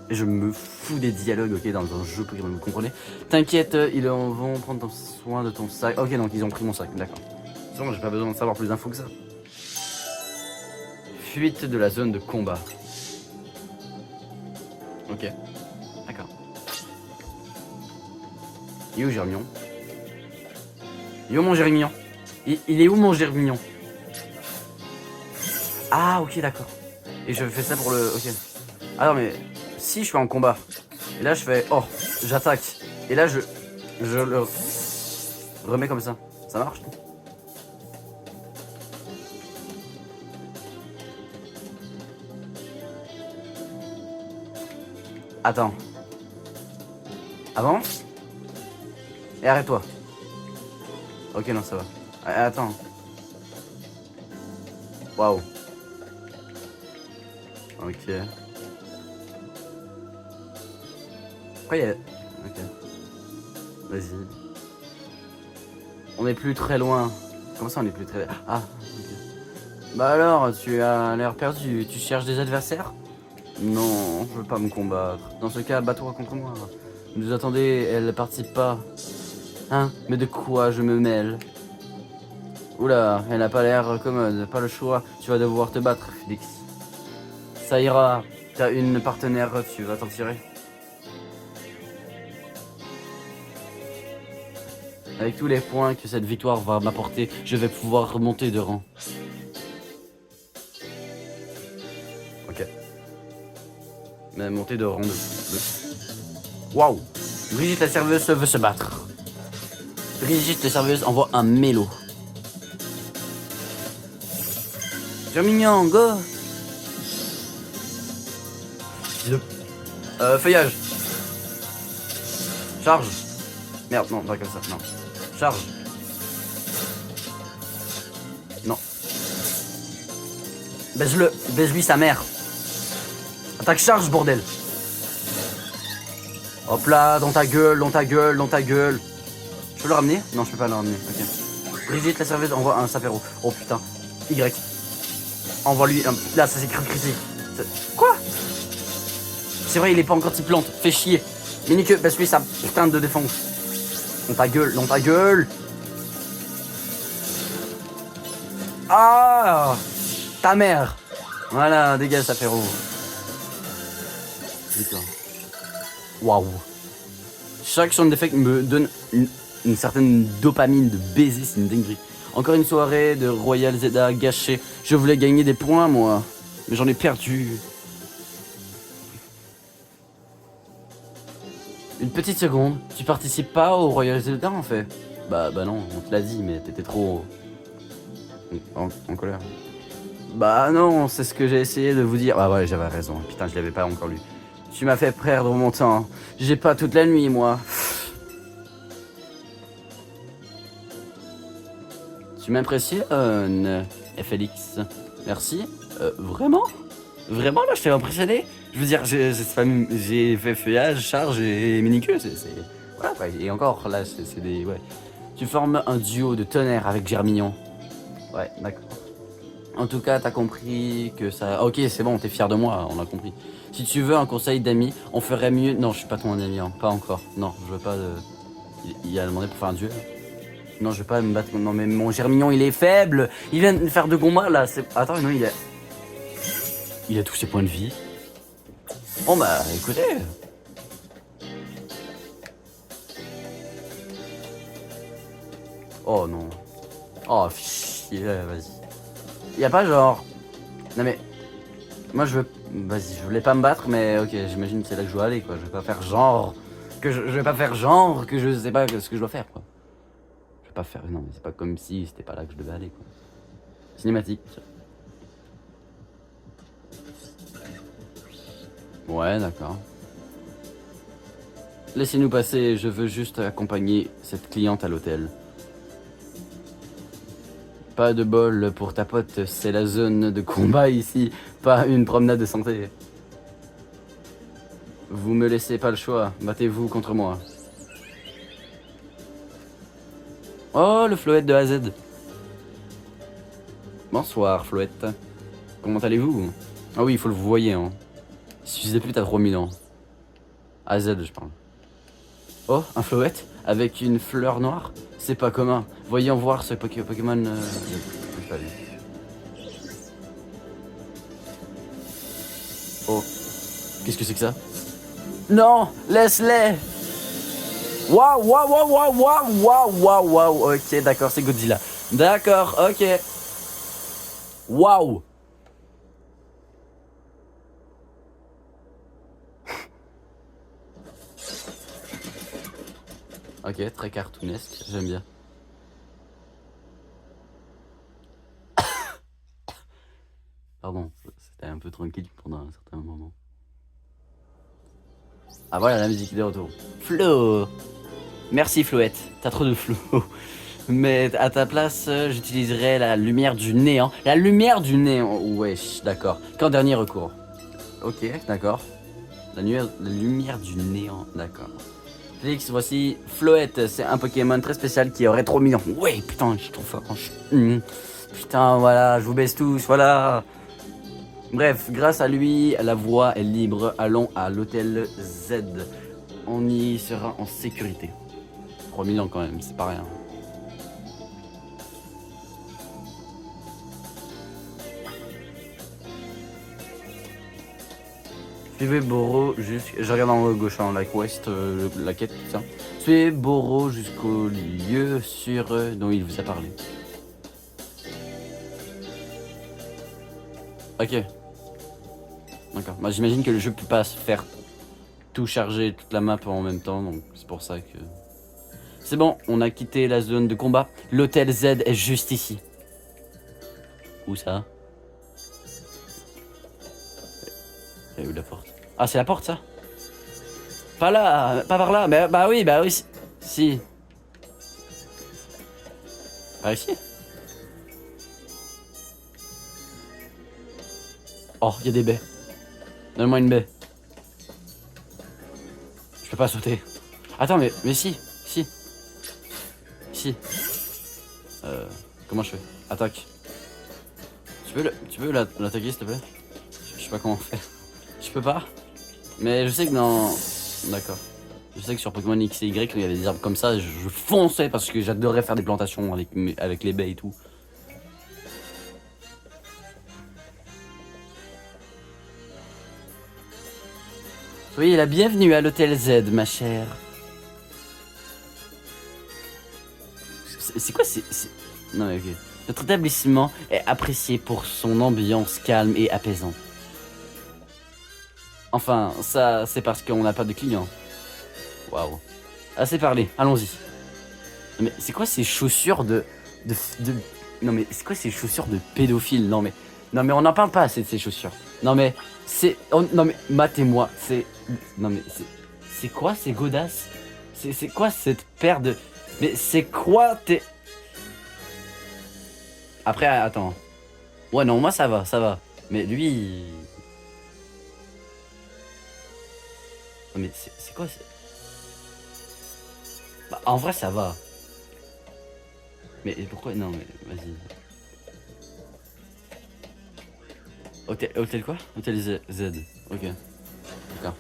Et je me fous des dialogues, ok, dans un jeu, vous comprenez? T'inquiète, ils vont prendre soin de ton sac. Ok, donc ils ont pris mon sac, d'accord. C'est bon, j'ai pas besoin de savoir plus d'infos que ça. Fuite de la zone de combat. Ok, d'accord. Il est où Germignon? Il est où mon Germignon? Il est où mon Germignon? Ah ok d'accord. Et je fais ça pour le... Ok. Ah non mais... Si je suis en combat. Et là je fais... Oh, j'attaque. Et là je le remets comme ça. Ça marche? Attends. Avance. Et arrête-toi. Ok non ça va. Attends. Waouh. Ok. Pourquoi il y a... Ok. Vas-y. On est plus très loin. Comment ça on est plus très... Ah, ok. Bah alors, tu as l'air perdu. Tu cherches des adversaires? Non, je veux pas me combattre. Dans ce cas, bats-toi contre moi. Nous attendez, elle participe pas. Hein? Mais de quoi je me mêle? Oula, elle n'a pas l'air commode. Pas le choix. Tu vas devoir te battre, Félix. Ça ira. T'as une partenaire, tu vas t'en tirer. Avec tous les points que cette victoire va m'apporter, je vais pouvoir remonter de rang. Ok. Mais monter de rang de... Waouh! Brigitte la serveuse veut se battre. Brigitte la serveuse envoie un mélo. Germignon, go! Feuillage. Charge. Merde, non, pas comme ça, non. Charge. Non. Baise-le. Baise-lui sa mère. Attaque charge, bordel. Hop là, dans ta gueule, dans ta gueule, dans ta gueule. Je peux le ramener? Non, je peux pas le ramener, ok. Brigitte, la serveuse, envoie un sapéro. Oh putain. Y. Envoie-lui un... Là, ça s'écrit critique. Quoi? C'est vrai, il est pas encore type plante. Fais chier. Minique, baisse-lui sa putain de défense. Dans ta gueule, dans ta gueule. Ah! Ta mère. Voilà, dégage, sapéro. Putain. Waouh. Chaque sound effect me donne une certaine dopamine de baiser, c'est une dinguerie. Encore une soirée de Royal Zelda gâchée. Je voulais gagner des points, moi. Mais j'en ai perdu. Une petite seconde. Tu participes pas au Royal Zelda, en fait? Bah non, on te l'a dit, mais t'étais trop... En colère. Bah non, c'est ce que j'ai essayé de vous dire. Ah ouais, j'avais raison. Putain, je l'avais pas encore lu. Tu m'as fait perdre mon temps. J'ai pas toute la nuit, moi. Tu m'impressionnes, FLX. Merci. Vraiment? Vraiment, là, je t'ai impressionné? Je veux dire, j'ai fait feuillage, charge et mini-queue. Voilà, quoi. Et encore, là, c'est des... Ouais. Tu formes un duo de tonnerre avec Germignon. Ouais, d'accord. En tout cas, t'as compris que ça... Ok, c'est bon, t'es fier de moi, on a compris. Si tu veux un conseil d'ami, on ferait mieux... Non, je suis pas ton ami, hein. Pas encore. Non, je veux pas de... Il a demandé pour faire un duel. Non, je vais pas me battre. Non, mais mon Germignon, il est faible. Il vient de faire 2 combats, là. Attends, non, il a... Il a tous ses points de vie. Bon, bah, écoutez... Oh, non. Oh, chier, vas-y. Y a pas genre... Non, mais... Moi je veux... Vas-y, je voulais pas me battre, mais ok, j'imagine que c'est là que je dois aller, quoi. Je vais pas faire genre... Je vais pas faire genre que je sais pas ce que je dois faire, quoi. Je vais pas faire... Non, mais c'est pas comme si c'était pas là que je devais aller, quoi. Cinématique. Ouais, d'accord. Laissez-nous passer, je veux juste accompagner cette cliente à l'hôtel. Pas de bol pour ta pote, c'est la zone de combat ici, pas une promenade de santé. Vous me laissez pas le choix, battez-vous contre moi. Oh, le Floette de AZ. Bonsoir, Floette. Comment allez-vous? Ah oui, il faut le voyer, hein. Il suffisait plus, t'as 3000 ans. AZ, je parle. Oh, un Floette avec une fleur noire? C'est pas commun. Voyons voir ce Pokémon... Oh, qu'est-ce que c'est que ça? Non, laisse-les. Waouh, waouh, waouh, waouh, waouh, waouh, waouh, waouh. Ok, d'accord, c'est Godzilla. D'accord, ok. Waouh. Ok, très cartoonesque, j'aime bien. Pardon, c'était un peu tranquille pendant un certain moment. Ah voilà, la musique de retour. Flo. Merci Floette, t'as trop de flow. Mais à ta place, j'utiliserai la lumière du néant. La lumière du néant, wesh, d'accord. Qu'en dernier recours. Ok, d'accord. La lumière du néant, d'accord. Félix, voici Floette, c'est un Pokémon très spécial qui aurait trop mignon. Ouais, putain, je suis trop fort. Putain, voilà, je vous baisse tous, voilà. Bref, grâce à lui, la voie est libre. Allons à l'hôtel Z. On y sera en sécurité. 3000 ans quand même, c'est pas rien. Suivez Boro jusqu'à... Je regarde en haut à gauche, en like west, la quête, tiens. Suivez Boro jusqu'au lieu sûr dont il vous a parlé. Ok. D'accord. Bah, j'imagine que le jeu peut pas se faire tout charger, toute la map en même temps, donc c'est pour ça que... C'est bon, on a quitté la zone de combat. L'hôtel Z est juste ici. Où ça? Et où la porte? Ah, c'est la porte, ça? Pas là, pas par là. Mais bah oui, si. Par ici? Oh, il y a des baies. Donne-moi une baie. Je peux pas sauter. Attends, mais si. Comment je fais? Attaque. Tu peux l'attaquer, s'il te plaît? Je sais pas comment faire. Je peux pas? Mais je sais que dans... D'accord. Je sais que sur Pokémon X et Y, quand il y avait des arbres comme ça, je fonçais parce que j'adorais faire des plantations avec les baies et tout. Soyez la bienvenue à l'hôtel Z, ma chère. C'est quoi Non mais ok. Notre établissement est apprécié pour son ambiance calme et apaisante. Enfin, ça, c'est parce qu'on n'a pas de clients. Waouh. Assez parlé, allons-y. Mais c'est quoi ces chaussures de... Non mais c'est quoi ces chaussures de pédophile? Non mais on n'en parle pas assez de ces chaussures. Non mais c'est... Non mais matez-moi, c'est... Non mais c'est quoi ces godasses? C'est quoi cette paire de... Mais c'est quoi tes... Après, attends. Ouais non, moi ça va. Mais lui... Non mais c'est quoi Bah, en vrai ça va. Mais pourquoi? Non mais vas-y. Hôtel quoi? Hôtel Z. Ok. D'accord.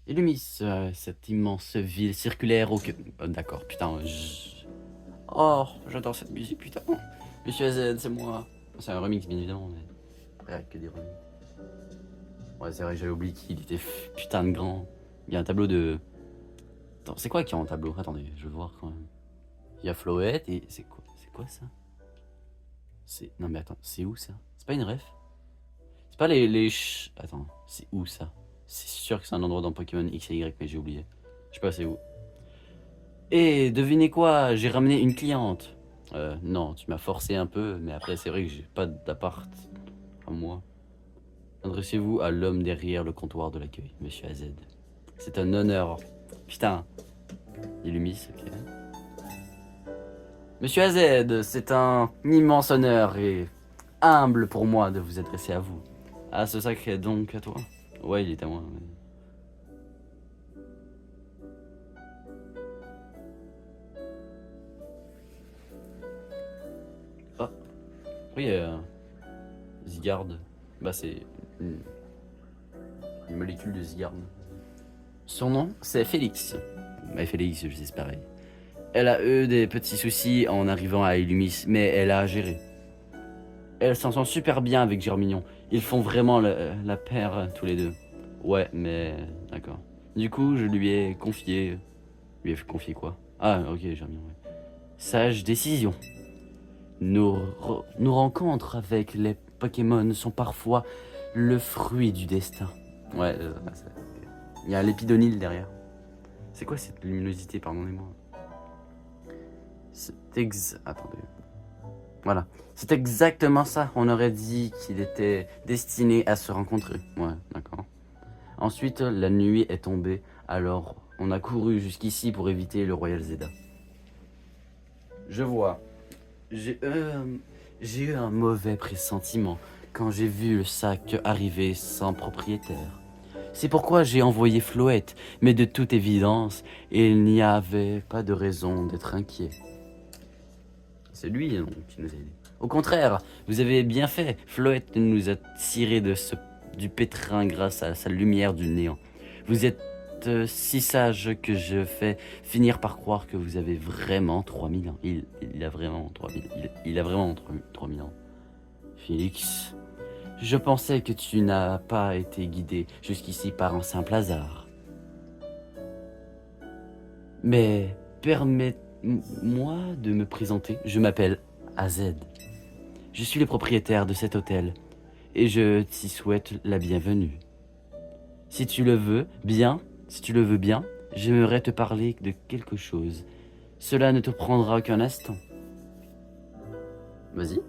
Illumis cette immense ville circulaire au cœur... D'accord, putain. Oh, j'adore cette musique, putain. Monsieur Z, c'est moi. C'est un remix, bien évidemment, mais... Ouais, que des remix. Ouais, c'est vrai, j'avais oublié qu'il était putain de grand. Il y a un tableau de... Attends, c'est quoi qui est en tableau? Attendez, je veux voir quand même. Il y a Floette et... C'est quoi ça? Non mais attends, c'est où ça? C'est pas une ref? C'est pas Attends, c'est où ça? C'est sûr que c'est un endroit dans Pokémon X et Y, mais j'ai oublié. Je sais pas c'est où. Et devinez quoi? J'ai ramené une cliente. Non, tu m'as forcé un peu, mais après c'est vrai que j'ai pas d'appart à moi. Adressez-vous à l'homme derrière le comptoir de l'accueil, Monsieur AZ. C'est un honneur. Putain. Illumis, ok. Monsieur AZ, c'est un immense honneur et humble pour moi de vous adresser à vous. Ah, ce sac est donc à toi? Ouais, il est à moi. Mais... Ah, oui, Zygarde. Bah, c'est une molécule de Zygarde. Son nom, c'est Félix. Mais Félix, je sais, c'est pareil. Elle a eu des petits soucis en arrivant à Illumis, mais elle a géré. Elle s'entend super bien avec Germignon. Ils font vraiment la paire tous les deux. Ouais, mais d'accord. Du coup, je lui ai confié. Lui ai confié quoi? Ah, ok, Germignon. Ouais. Sage décision. Nos rencontres avec les Pokémon sont parfois le fruit du destin. Ouais, il y a l'épidonyle derrière. C'est quoi cette luminosité, pardonnez-moi? Attendez. Voilà. C'est exactement ça. On aurait dit qu'il était destiné à se rencontrer. Ouais, d'accord. Ensuite, la nuit est tombée. Alors, on a couru jusqu'ici pour éviter le Royal Zeda. Je vois. J'ai eu un mauvais pressentiment quand j'ai vu le sac arriver sans propriétaire. C'est pourquoi j'ai envoyé Floette, mais de toute évidence, il n'y avait pas de raison d'être inquiet. C'est lui donc, qui nous a aidés. Au contraire, vous avez bien fait. Floette nous a tirés du pétrin grâce à sa lumière du néant. Vous êtes si sage que je fais finir par croire que vous avez vraiment 3000 ans. Il a vraiment 3000 il a vraiment 3000 ans. Félix, je pensais que tu n'as pas été guidé jusqu'ici par un simple hasard. Mais permets-moi de me présenter. Je m'appelle AZ. Je suis le propriétaire de cet hôtel et je t'y souhaite la bienvenue. Si tu le veux bien, j'aimerais te parler de quelque chose. Cela ne te prendra qu'un instant. Vas-y.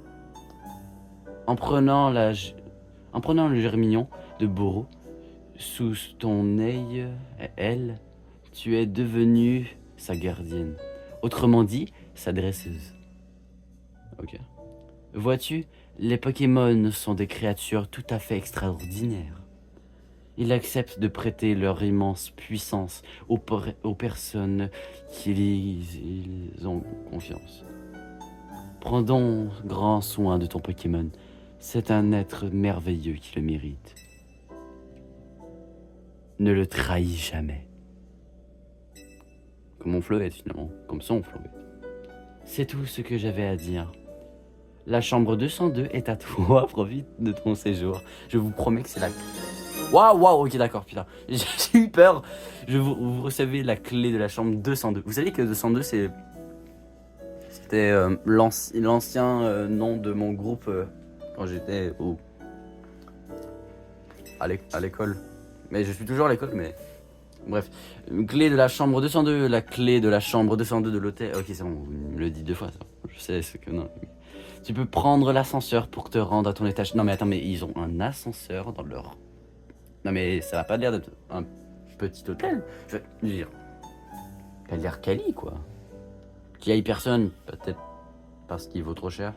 En prenant le germignon de Boro sous ton œil, elle, tu es devenue sa gardienne. Autrement dit, sa dresseuse. Ok. Vois-tu, les Pokémon sont des créatures tout à fait extraordinaires. Ils acceptent de prêter leur immense puissance aux personnes qui ils ont confiance. Prends donc grand soin de ton Pokémon. C'est un être merveilleux qui le mérite. Ne le trahis jamais. Comme mon Floette finalement, comme son Floette. C'est tout ce que j'avais à dire. La chambre 202 est à toi, profite de ton séjour. Je vous promets que c'est la... Waouh, ok d'accord, putain. J'ai eu peur. Vous recevez la clé de la chambre 202. Vous savez que 202 c'était l'ancien nom de mon groupe quand j'étais à l'école. Mais je suis toujours à l'école, mais... Bref, clé de la chambre 202, la clé de la chambre 202 de l'hôtel. Ok, c'est bon, vous me le dites 2 fois, ça. Je sais ce que... Non. Tu peux prendre l'ascenseur pour te rendre à ton étage. Non mais attends, mais ils ont un ascenseur dans leur... Non mais ça va pas l'air d'être un petit hôtel. Je veux dire, elle a l'air quali quoi. Qu'il y ait personne, peut-être parce qu'il vaut trop cher.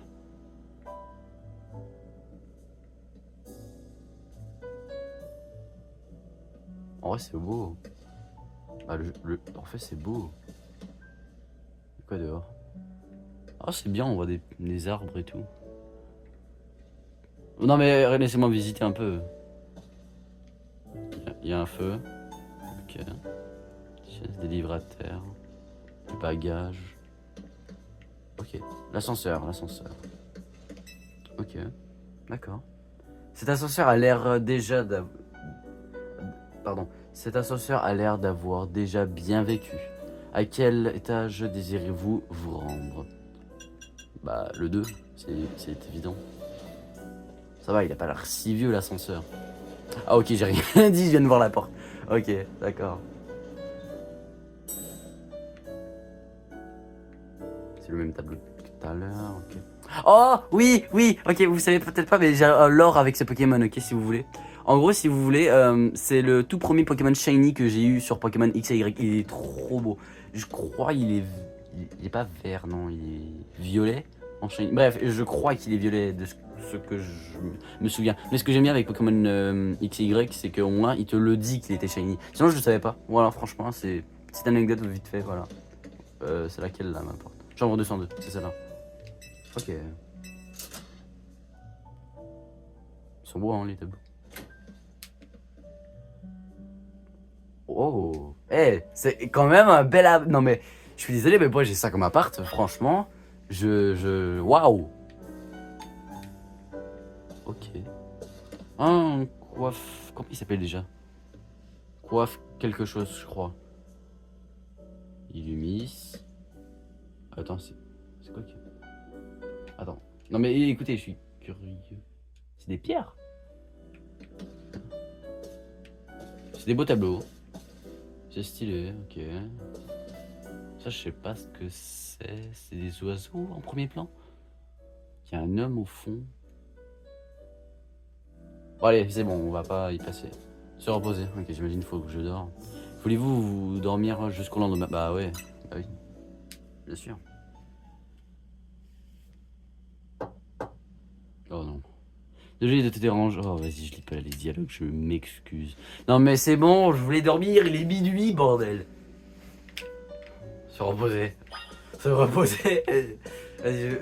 En vrai c'est beau. Ah, en fait c'est beau. Quoi dehors? Ah c'est bien, on voit des arbres et tout. Non mais laissez-moi visiter un peu. Il y a un feu. Ok. Des livres à terre. Des bagages. Ok. L'ascenseur. Ok. D'accord. Cet ascenseur a l'air déjà Pardon. Cet ascenseur a l'air d'avoir déjà bien vécu. À quel étage désirez-vous vous rendre? Bah, le 2, c'est évident. Ça va, il a pas l'air si vieux l'ascenseur. Ah ok, j'ai rien dit, je viens de voir la porte. Ok, d'accord. C'est le même tableau que tout à l'heure, ok. Oh oui, oui, ok, vous savez peut-être pas, mais j'ai l'or avec ce Pokémon, ok, si vous voulez. En gros, si vous voulez, c'est le tout premier Pokémon Shiny que j'ai eu sur Pokémon X et Y. Il est trop beau. Je crois il est pas vert, non, il est violet en Shiny. Bref, je crois qu'il est violet de ce que je me souviens. Mais ce que j'aime bien avec Pokémon X et Y, c'est qu'au moins il te le dit qu'il était Shiny. Sinon, je le savais pas. Voilà, franchement, c'est petite anecdote vite fait, voilà. C'est laquelle là, m'importe. Chambre 202, c'est celle-là. Ok. Ils sont beaux, hein, les tableaux. Oh, eh, c'est quand même un bel non mais, je suis désolé, mais moi j'ai ça comme appart, franchement, waouh. Ok. Un coiffe, comment il s'appelle déjà? Coiffe quelque chose, je crois. Illumis. Attends, c'est quoi que... Attends. Non mais écoutez, je suis curieux. C'est des pierres. C'est des beaux tableaux. C'est stylé, ok. Ça, je sais pas ce que c'est. C'est des oiseaux en premier plan. Il y a un homme au fond. Bon, allez, c'est bon, on va pas y passer. Se reposer. Ok, j'imagine qu'il faut que je dors. Voulez-vous vous dormir jusqu'au lendemain? Bah ouais, bah oui. Bien sûr. Oh non. Désolé de te déranger. Oh, vas-y, je lis pas les dialogues, je m'excuse. Non, mais c'est bon, je voulais dormir, il est minuit, bordel. Se reposer. Se reposer.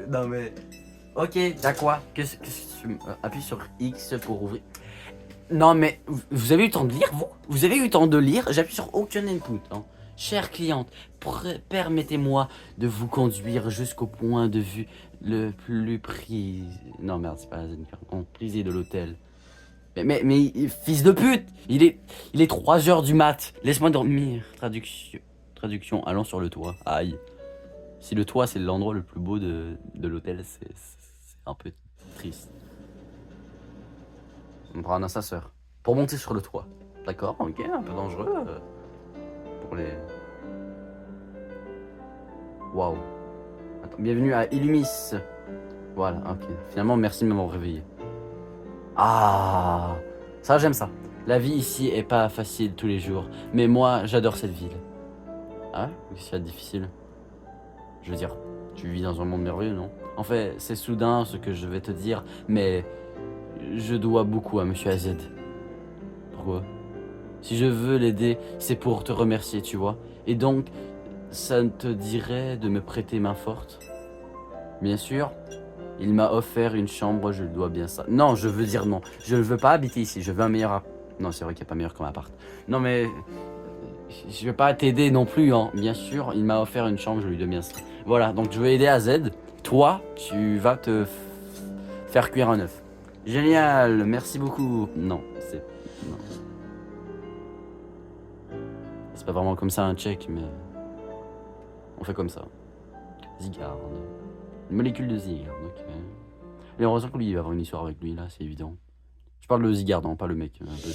Non, mais. Ok, d'accord. Qu'est-ce que tu appuies sur X pour ouvrir? Non, mais vous avez eu le temps de lire, vous? Vous avez eu le temps de lire? J'appuie sur aucun input. Hein. Chère cliente, permettez-moi de vous conduire jusqu'au point de vue le plus prisé. Non, merde, c'est pas la zone prisé de l'hôtel. Mais, fils de pute, il est 3 heures du mat. Laisse-moi dormir. Traduction, allons sur le toit. Aïe. Si le toit, c'est l'endroit le plus beau de l'hôtel, c'est un peu triste. On prend un ascenseur pour monter sur le toit. D'accord, ok, un peu dangereux pour les... Waouh. Attends, bienvenue à Illumis. Voilà, ok. Finalement, merci de m'avoir réveillé. Ah, ça j'aime ça. La vie ici est pas facile tous les jours, mais moi j'adore cette ville. Ah, qu'est-ce qu'il y a de difficile? Je veux dire, tu vis dans un monde merveilleux, non? En fait, c'est soudain ce que je vais te dire, mais je dois beaucoup à Monsieur AZ. Pourquoi? Si je veux l'aider, c'est pour te remercier, tu vois. Et donc, ça te dirait de me prêter main forte? Bien sûr, il m'a offert une chambre, je lui dois bien ça. Non, je veux dire non. Je ne veux pas habiter ici, je veux un meilleur Non, c'est vrai qu'il n'y a pas meilleur comme appart. Non, mais je vais pas t'aider non plus, hein. Bien sûr, il m'a offert une chambre, je lui dois bien ça. Voilà, donc je veux aider à Z. Toi, tu vas te faire cuire un œuf. Génial, merci beaucoup. Non, c'est... Non. C'est pas vraiment comme ça un check, mais... On fait comme ça. Zygarde. Une molécule de Zygarde, ok. Et heureusement que lui, il va avoir une histoire avec lui, là, c'est évident. Je parle de Zygarde, non, pas le mec. Un peu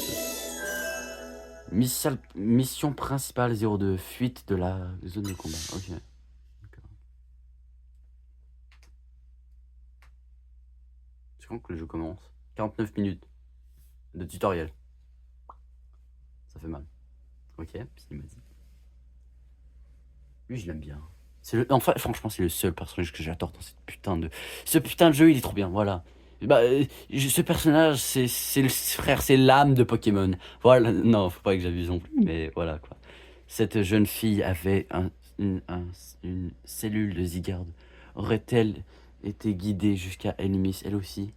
mission principale 02, fuite de la zone de combat. Ok. C'est quand que le jeu commence? 49 minutes de tutoriel. Ça fait mal. Ok, puis il m'a dit. Lui, je l'aime bien. Enfin, franchement, c'est le seul personnage que j'adore dans cette putain de... Ce putain de jeu, il est trop bien, voilà. Bah, ce personnage, c'est le frère, c'est l'âme de Pokémon. Voilà, non, faut pas que j'abuse non plus, mais voilà, quoi. Cette jeune fille avait une cellule de Zygarde. Aurait-elle été guidée jusqu'à Elmis, elle aussi?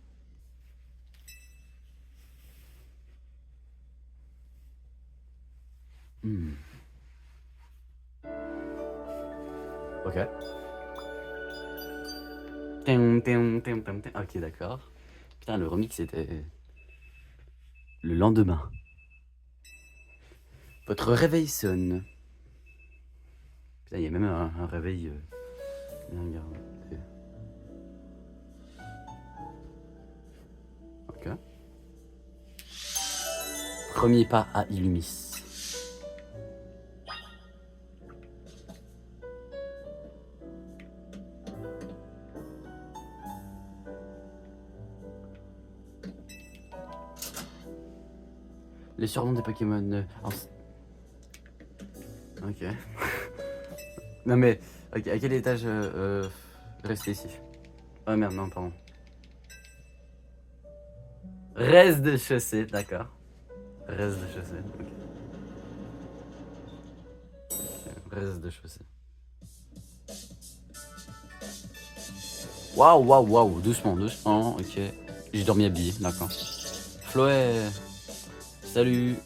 Hmm. Ok. Ok, d'accord. Putain, le remix était le lendemain. Votre réveil sonne. Putain, il y a même un réveil. Regarde. Ok. Ok. Premier pas à Illumis. Les surnoms des Pokémon. Ok. Non mais, ok, à quel étage rester ici? Oh merde, non, pardon. Rez-de-chaussée, d'accord. Rez-de-chaussée, ok. Rez-de-chaussée. Waouh, waouh, waouh, doucement, doucement, ok. J'ai dormi habillé, d'accord. Chloé, salut.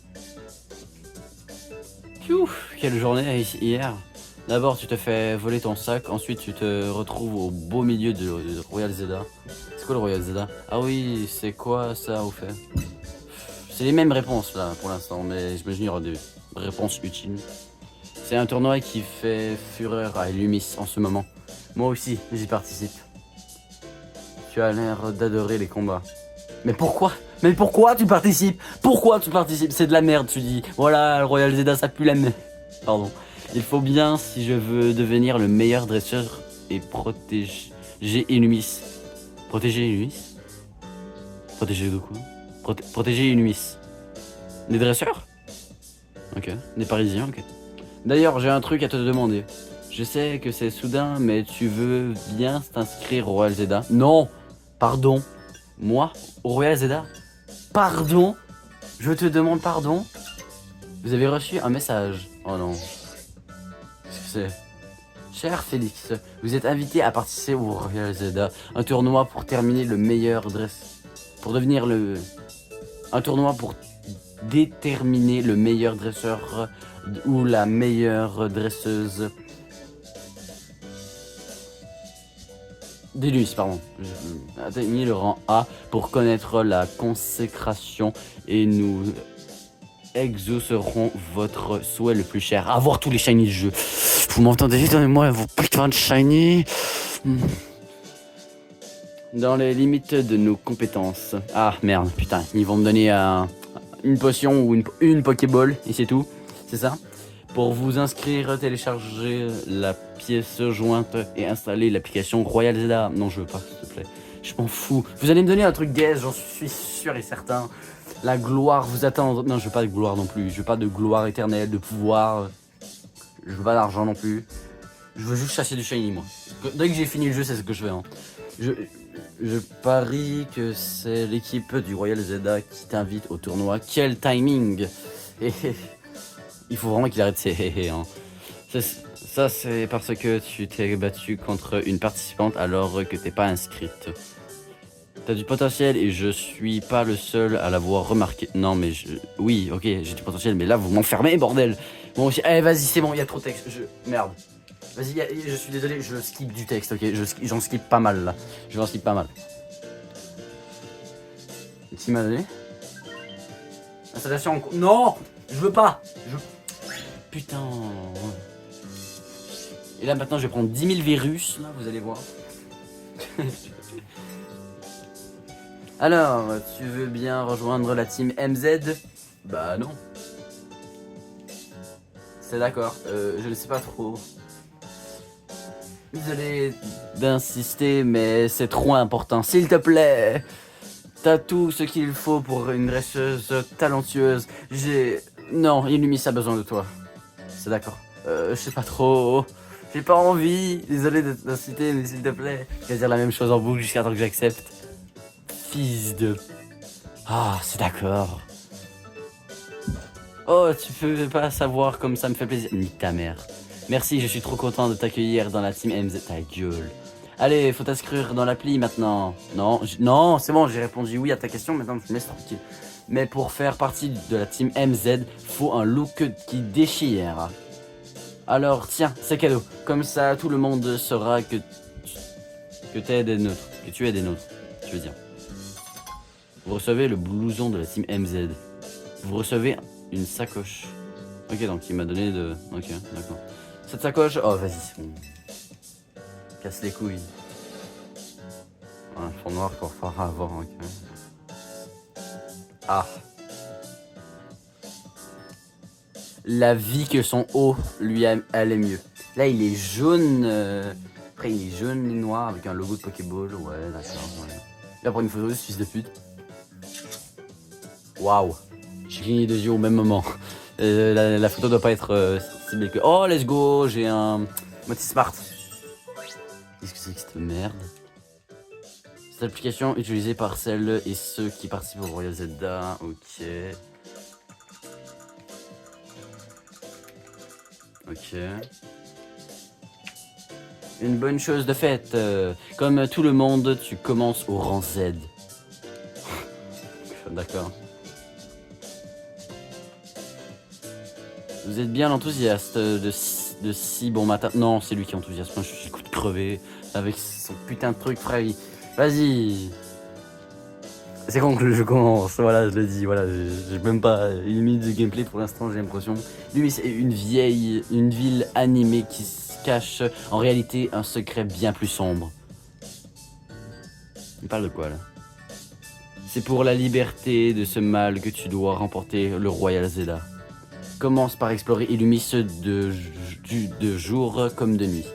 Piou, quelle journée hier. D'abord tu te fais voler ton sac, ensuite tu te retrouves au beau milieu de Royal Zelda. C'est quoi le Royal Zelda? Ah oui, c'est quoi ça au fait? C'est les mêmes réponses là pour l'instant, mais j'imagine qu'il y aura des réponses utiles. C'est un tournoi qui fait fureur à Illumis en ce moment. Moi aussi, j'y participe. Tu as l'air d'adorer les combats. Mais pourquoi? Mais pourquoi tu participes? Pourquoi tu participes? C'est de la merde, tu dis. Voilà, le Royal Zelda, ça pue la merde. Pardon. Il faut bien, si je veux devenir le meilleur dresseur et protéger Illumis. Protéger Illumis? Protéger de quoi? Protéger Illumis. Des dresseurs? Ok. Des Parisiens, ok. D'ailleurs, j'ai un truc à te demander. Je sais que c'est soudain, mais tu veux bien t'inscrire au Royal Zelda? Non! Pardon? Moi? Au Royal Zelda? Pardon? Je te demande pardon? Vous avez reçu un message. Oh non. Qu'est-ce que c'est? Cher Félix, vous êtes invité à participer au Royal Zelda, un tournoi pour terminer le meilleur dress. Pour devenir le. Un tournoi pour déterminer le meilleur dresseur ou la meilleure dresseuse. D'Illumis, pardon. Atteignez le rang A pour connaître la consécration et nous exaucerons votre souhait le plus cher. Avoir tous les shiny du jeu. Vous m'entendez? Donnez-moi vos putains de shiny. Dans les limites de nos compétences. Ah merde, putain, ils vont me donner une potion ou une Pokéball et c'est tout. C'est ça? Pour vous inscrire, téléchargez la pièce jointe et installer l'application Royal Zelda. Non, je veux pas, s'il te plaît. Je m'en fous. Vous allez me donner un truc gaze, j'en suis sûr et certain. La gloire vous attend. Non, je veux pas de gloire non plus. Je veux pas de gloire éternelle, de pouvoir. Je veux pas d'argent non plus. Je veux juste chasser du shiny, moi. Dès que j'ai fini le jeu, c'est ce que je fais. Hein. Je parie que c'est l'équipe du Royal Zelda qui t'invite au tournoi. Quel timing! Il faut vraiment qu'il arrête ses héhé. Hein. Ça, c'est parce que tu t'es battu contre une participante alors que t'es pas inscrite. T'as du potentiel et je suis pas le seul à l'avoir remarqué. Non, mais oui, ok, j'ai du potentiel, mais là, vous m'enfermez, bordel. Bon, aussi, allez, vas-y, c'est bon, il y a trop de texte. Merde. Vas-y, je suis désolé, je skip du texte, ok? J'en skip pas mal, là. Je vais en skip pas mal. Qui m'a donné? Installation en cours. Non! Je veux pas! Putain. Et là, maintenant, je vais prendre 10 000 virus, là, vous allez voir. Alors, tu veux bien rejoindre la team MZ? Bah non. C'est d'accord, je ne sais pas trop. Désolé d'insister, mais c'est trop important. S'il te plaît, t'as tout ce qu'il faut pour une dresseuse talentueuse. Non, Illumis a besoin de toi. C'est d'accord. Je sais pas trop. J'ai pas envie. Désolé d'insister, mais s'il te plaît. Je vais dire la même chose en boucle jusqu'à temps que j'accepte. Fils de... Ah, c'est d'accord. Oh, tu peux pas savoir comme ça me fait plaisir. Nique ta mère. Merci, je suis trop content de t'accueillir dans la team MZ. Ta gueule. Allez, faut t'inscrire dans l'appli maintenant. Non, non, c'est bon, j'ai répondu oui à ta question, maintenant tu me laisses tranquille. Mais pour faire partie de la team MZ, faut un look qui déchire. Alors tiens, c'est cadeau. Comme ça, tout le monde saura que t'es des nôtres. Que tu es des nôtres, je veux dire. Vous recevez le blouson de la team MZ. Vous recevez une sacoche. Ok, donc il m'a donné de... Ok, d'accord. Cette sacoche... Oh, vas-y, c'est bon. Casse les couilles. Un fond noir pour faire avoir, ok. Ah. La vie que son haut lui allait mieux. Là, il est jaune. Après, il est jaune et noir avec un logo de Pokéball. Ouais, d'accord. Ouais. Là, pour une photo de ce fils de pute. Waouh. J'ai cligné deux yeux au même moment. La photo doit pas être si belle que. Oh, let's go. J'ai un Moti Smart. Qu'est-ce que c'est que cette merde? Cette application utilisée par celles et ceux qui participent au Royal Zelda. Ok. Ok. Une bonne chose de fait. Comme tout le monde, tu commences au rang Z. D'accord. Vous êtes bien l'enthousiaste de si bon matin. Non, c'est lui qui est enthousiaste. Moi, je suis coup de crever avec son putain de truc, frère. Vas-y. C'est con que je commence. Voilà, je le dis. Voilà, j'ai même pas une minute de gameplay pour l'instant, j'ai l'impression. Lui, c'est une ville animée qui se cache en réalité un secret bien plus sombre. Il parle de quoi, là? C'est pour la liberté de ce mal que tu dois remporter le Royal Zelda. Commence par explorer Illumis de jour comme de nuit.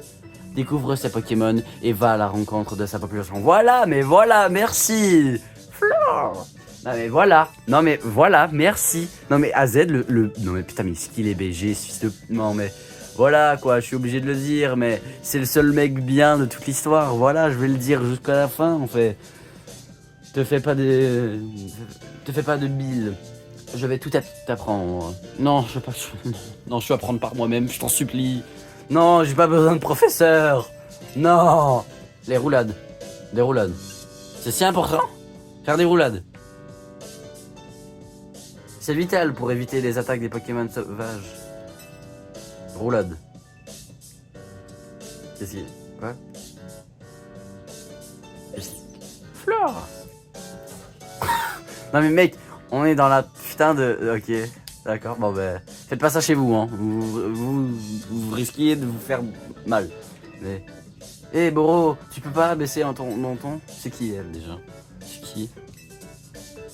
Découvre ses Pokémon et va à la rencontre de sa population. Voilà, mais voilà, merci. Flore. Non mais voilà, non mais voilà, merci. Non mais AZ, non mais putain, mais ce qu'il est BG, ce fils de... Non mais voilà quoi, je suis obligé de le dire, mais c'est le seul mec bien de toute l'histoire. Voilà, je vais le dire jusqu'à la fin en fait. Te fais pas de bile. Je vais tout t'apprendre. Non, je veux pas. Non, je vais apprendre par moi-même, je t'en supplie. Non, j'ai pas besoin de professeur. Non. Les roulades. Des roulades. C'est si important. Faire des roulades. C'est vital pour éviter les attaques des Pokémon sauvages. Roulade. Qu'est-ce qu'il y a? Quoi? Flore. Non mais mec, on est dans la putain de... Ok, d'accord, bon ben... Faites pas ça chez vous, hein. Vous risquez de vous faire mal. Mais... Eh hey, Boro, tu peux pas baisser dans ton... C'est qui elle déjà? C'est qui?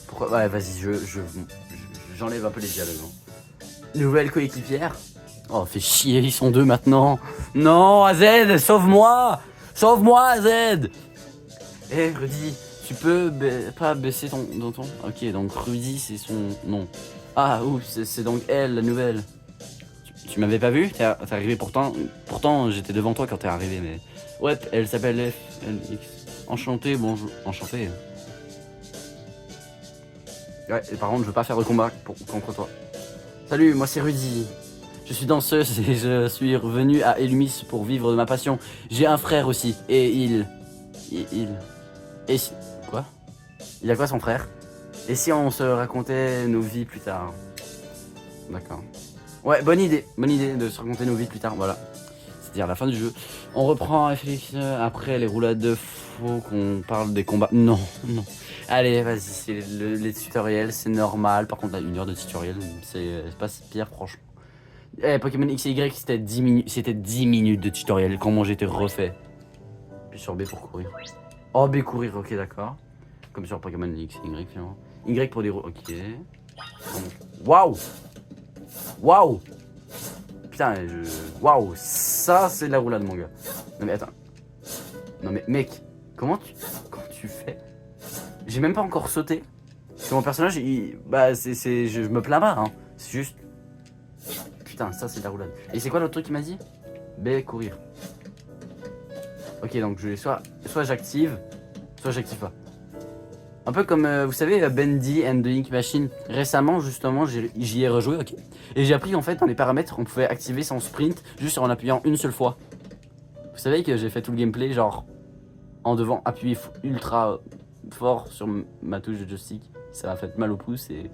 Pourquoi? Ouais, vas-y, j'enlève un peu les dialogues. Nouvelle coéquipière? Oh, fait chier, ils sont deux maintenant. Non, AZ, sauve-moi! Sauve-moi, AZ! Eh, Rudy, tu peux pas baisser ton... Ok, donc Rudy, c'est son nom. Ah, oups, c'est donc elle, la nouvelle. Tu m'avais pas vu? T'es arrivé pourtant j'étais devant toi quand t'es arrivé, mais... Ouais, elle s'appelle FLX. Enchanté, bonjour. Enchanté. Ouais, et par contre, je veux pas faire de combat contre toi. Salut, moi c'est Rudy. Je suis danseuse et je suis revenu à Illumis pour vivre de ma passion. J'ai un frère aussi, et il... Et si... Quoi? Il a quoi son frère? Et si on se racontait nos vies plus tard? D'accord. Ouais, bonne idée de se raconter nos vies plus tard, voilà. C'est-à-dire la fin du jeu. On reprend FLX après les roulades de faux, qu'on parle des combats. Non, non. Allez, vas-y, c'est les tutoriels, c'est normal. Par contre, là, 1 heure de tutoriel, c'est pas si pire, franchement. Eh, Pokémon X et Y, c'était 10 minutes, de tutoriel. Comment j'étais refait. Puis sur B pour courir. Oh, B courir, ok, d'accord. Comme sur Pokémon X et Y, finalement. Y pour des... Ok. Waouh! Waouh! Putain, waouh! Ça, c'est de la roulade, mon gars. Non, mais attends. Non, mais mec, comment tu fais? J'ai même pas encore sauté. Parce que mon personnage, je me plains pas, hein. C'est juste... Putain, ça, c'est de la roulade. Et c'est quoi l'autre truc qu'il m'a dit? B, courir. Ok, donc soit j'active, soit j'active pas. Un peu comme, vous savez, Bendy and the Ink Machine. Récemment, justement, j'y ai rejoué, ok. Et j'ai appris, en fait, dans les paramètres, on pouvait activer son sprint juste en appuyant une seule fois. Vous savez que j'ai fait tout le gameplay, genre, en devant appuyer ultra fort sur ma touche de joystick. Ça m'a fait mal au pouce et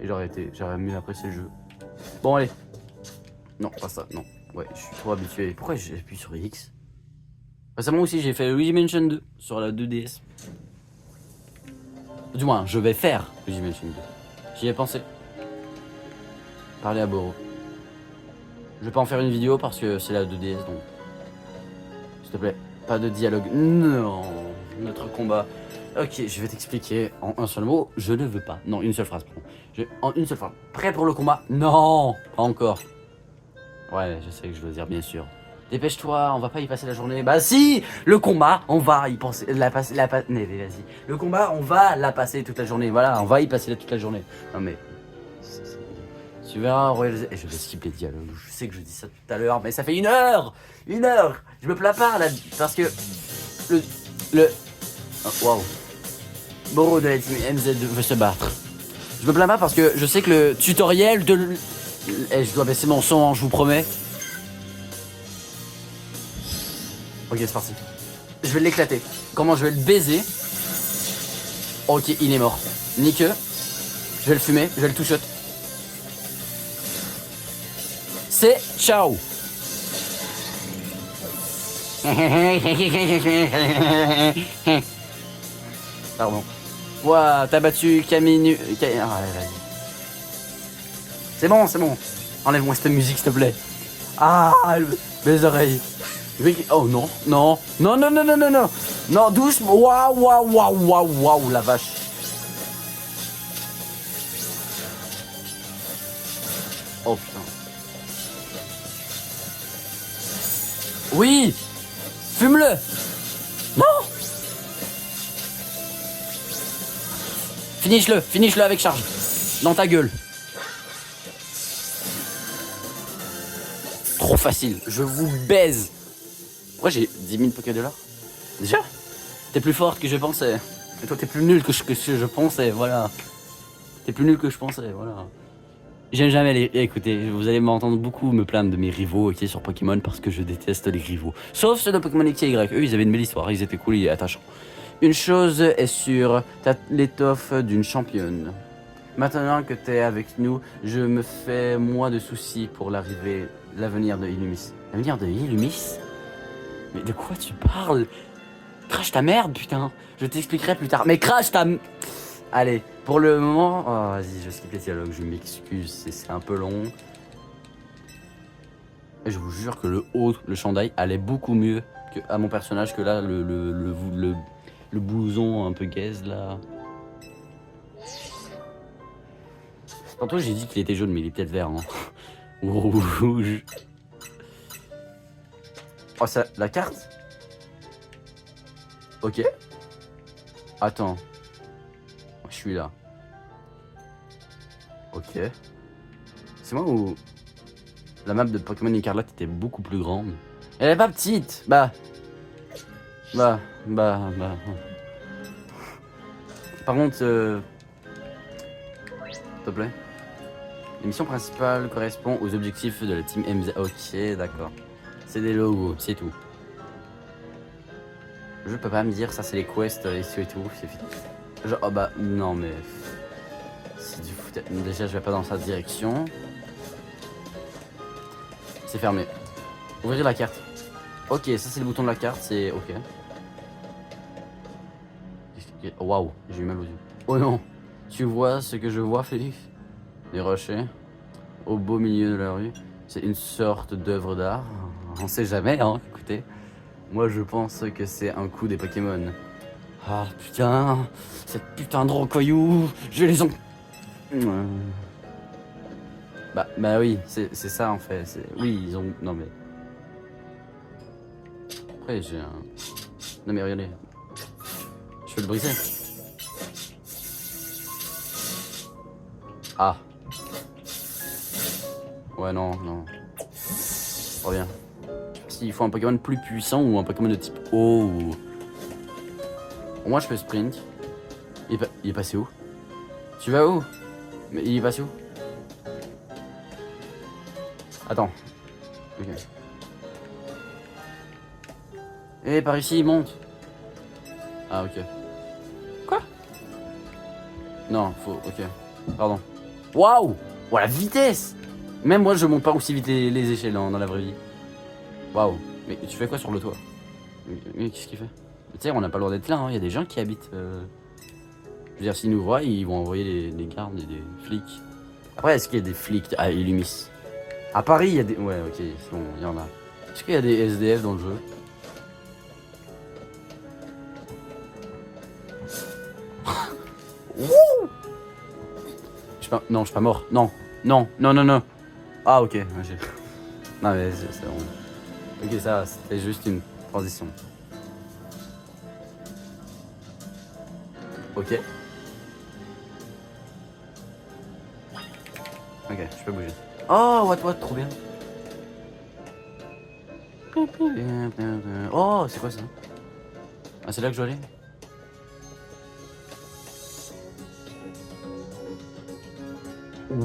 j'aurais mieux apprécié le jeu. Bon, allez. Non, pas ça, non. Ouais, je suis trop habitué. Pourquoi j'appuie sur X? Récemment aussi, j'ai fait Luigi Mansion 2 sur la 2DS. Du moins, je vais faire Luigi Mansion 2. J'y ai pensé. Parler à Boro. Je vais pas en faire une vidéo parce que c'est la 2DS, donc... S'il te plaît, pas de dialogue. Non, notre combat. Ok, je vais t'expliquer en un seul mot. Je ne veux pas. Non, une seule phrase, pardon. En une seule phrase. Prêt pour le combat? Non, pas encore. Ouais, je sais que je veux dire, bien sûr. Dépêche-toi, on va pas y passer la journée. Bah si, le combat, on va y penser, mais vas-y. Le combat, on va la passer toute la journée. Voilà, on va y passer toute la journée. Non mais, tu verras, et je vais skipper les dialogues. Je sais que je dis ça tout à l'heure, mais ça fait 1 heure, 1 heure. Je me plains pas là, parce que le, oh, waouh, Boro de la team MZ veut se battre. Je me plains pas parce que je sais que le tutoriel de, je dois baisser mon son, hein, je vous promets. Ok, c'est parti. Je vais l'éclater. Comment je vais le baiser? Ok, il est mort. Nique. Je vais le fumer, je vais le two-shot. C'est ciao. Pardon. Ouah, t'as battu Caminu. Ah, allez, vas-y. C'est bon, c'est bon. Enlève-moi cette musique, s'il te plaît. Ah, mes oreilles. Oh non, non, non, non, non, non, non, non. Non, doucement. Waouh, waouh, waouh, waouh, waouh, la vache. Oh putain. Oui. Fume-le. Non. Finish-le avec charge. Dans ta gueule. Trop facile, je vous baise. Pourquoi j'ai 10 000 Pokédollars? Déjà? T'es plus forte que je pensais. Et toi t'es plus nul que je pensais, voilà. T'es plus nul que je pensais, voilà. J'aime jamais les... Écoutez, vous allez m'entendre beaucoup me plaindre de mes rivaux ok, sur Pokémon parce que je déteste les rivaux. Sauf ceux de Pokémon X et Y. Eux, ils avaient une belle histoire, ils étaient cool et attachants. Une chose est sûre, t'as l'étoffe d'une championne. Maintenant que t'es avec nous, je me fais moins de soucis pour l'avenir de Illumis. L'avenir de Illumis? Mais de quoi tu parles? Crache ta merde, putain. Je t'expliquerai plus tard. Mais crache ta... Allez, pour le moment... Oh, vas-y, je skip les dialogues, je m'excuse, c'est un peu long. Et je vous jure que le chandail allait beaucoup mieux à mon personnage que là, le blouson un peu gaze, là. Tantôt, j'ai dit qu'il était jaune, mais il est peut-être vert, hein. Ou rouge. Oh, ça... La carte? Ok. Attends. Je suis là. Ok. C'est moi où la map de Pokémon Écarlate était beaucoup plus grande. Elle est pas petite. Bah. Par contre, s'il te plaît. L'émission principale correspond aux objectifs de la team MZ. Ok, d'accord. C'est des logos, c'est tout. Je peux pas me dire ça c'est les quests et tout. Genre, oh bah non mais... C'est du foutage. Déjà je vais pas dans sa direction. C'est fermé. Ouvrir la carte. Ok, ça c'est le bouton de la carte, c'est ok. Waouh, j'ai eu mal aux yeux. Oh non, tu vois ce que je vois, Félix? Des rochers au beau milieu de la rue. C'est une sorte d'œuvre d'art. On sait jamais, hein, écoutez. Moi je pense que c'est un coup des Pokémon. Ah putain, cette putain de rocoyou, je les en... Bah oui, c'est ça en fait. Oui, ils ont... Non mais... Après j'ai un... Non mais regardez. Je peux le briser. Ah. Ouais non, non. Trop bien. S'il faut un Pokémon plus puissant ou un Pokémon de type eau ou... Moi je peux sprint. Il est passé où? Tu vas où? Mais il est passé où? Attends. Ok. Et par ici il monte. Ah ok. Quoi? Non, faut... Ok. Pardon. Waouh! Oh la vitesse! Même moi je monte pas aussi vite les échelles dans la vraie vie. Waouh. Mais tu fais quoi sur le toit? Mais qu'est-ce qu'il fait? Tu sais, on n'a pas le droit d'être là, hein. Il y a des gens qui habitent... Je veux dire, s'ils nous voient, ils vont envoyer des gardes et des flics. Après, est-ce qu'il y a des flics à Illumis? À Paris, il y a des... Ouais, ok, c'est bon, il y en a. Est-ce qu'il y a des SDF dans le jeu? Ouh. Non, je suis pas mort. Non, non, non, non, non. Ah, ok. Non, mais c'est bon. Ok, ça, c'était juste une transition. Ok. Ok, je peux bouger. Oh, what, trop bien. Oh, c'est quoi ça? Ah, c'est là que je dois aller?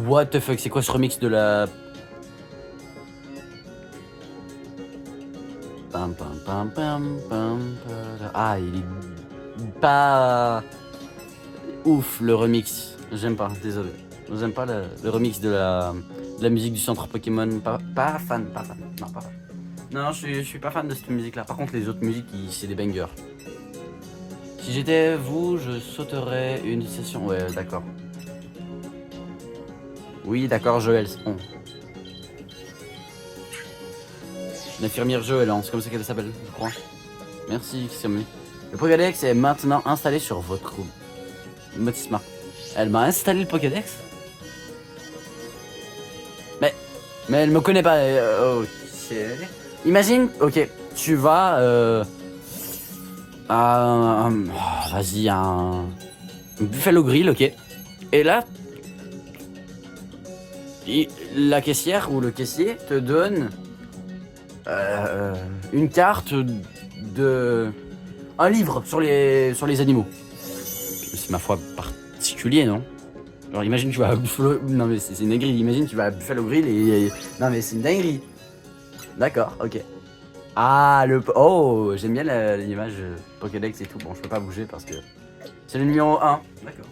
What the fuck, c'est quoi ce remix de la... Ah, il est pas ouf le remix. J'aime pas, désolé. J'aime pas le remix de la musique du centre Pokémon. Pas fan. Non, pas fan. Non, je suis pas fan de cette musique là. Par contre, les autres musiques, c'est des bangers. Si j'étais vous, je sauterais une session. Ouais, d'accord. Oui, d'accord, Joël, c'est bon. L'infirmière Joël, c'est comme ça qu'elle s'appelle, je crois. Merci, Xiaomi. Le Pokédex est maintenant installé sur votre mode Smart. Elle m'a installé le Pokédex? Mais elle me connaît pas. Ok. Imagine, ok, tu vas à vas-y, un Buffalo Grill, ok. Et là, la caissière ou le caissier te donne une carte de... un livre sur les animaux. C'est ma foi particulier, non? Alors imagine tu vas à Buffalo... Non mais c'est une dinguerie, imagine tu vas à Buffalo Grill et... Non mais c'est une dinguerie. D'accord, ok. Ah, oh, j'aime bien l'image Pokédex et tout. Bon, je peux pas bouger parce que... C'est le numéro 1. D'accord.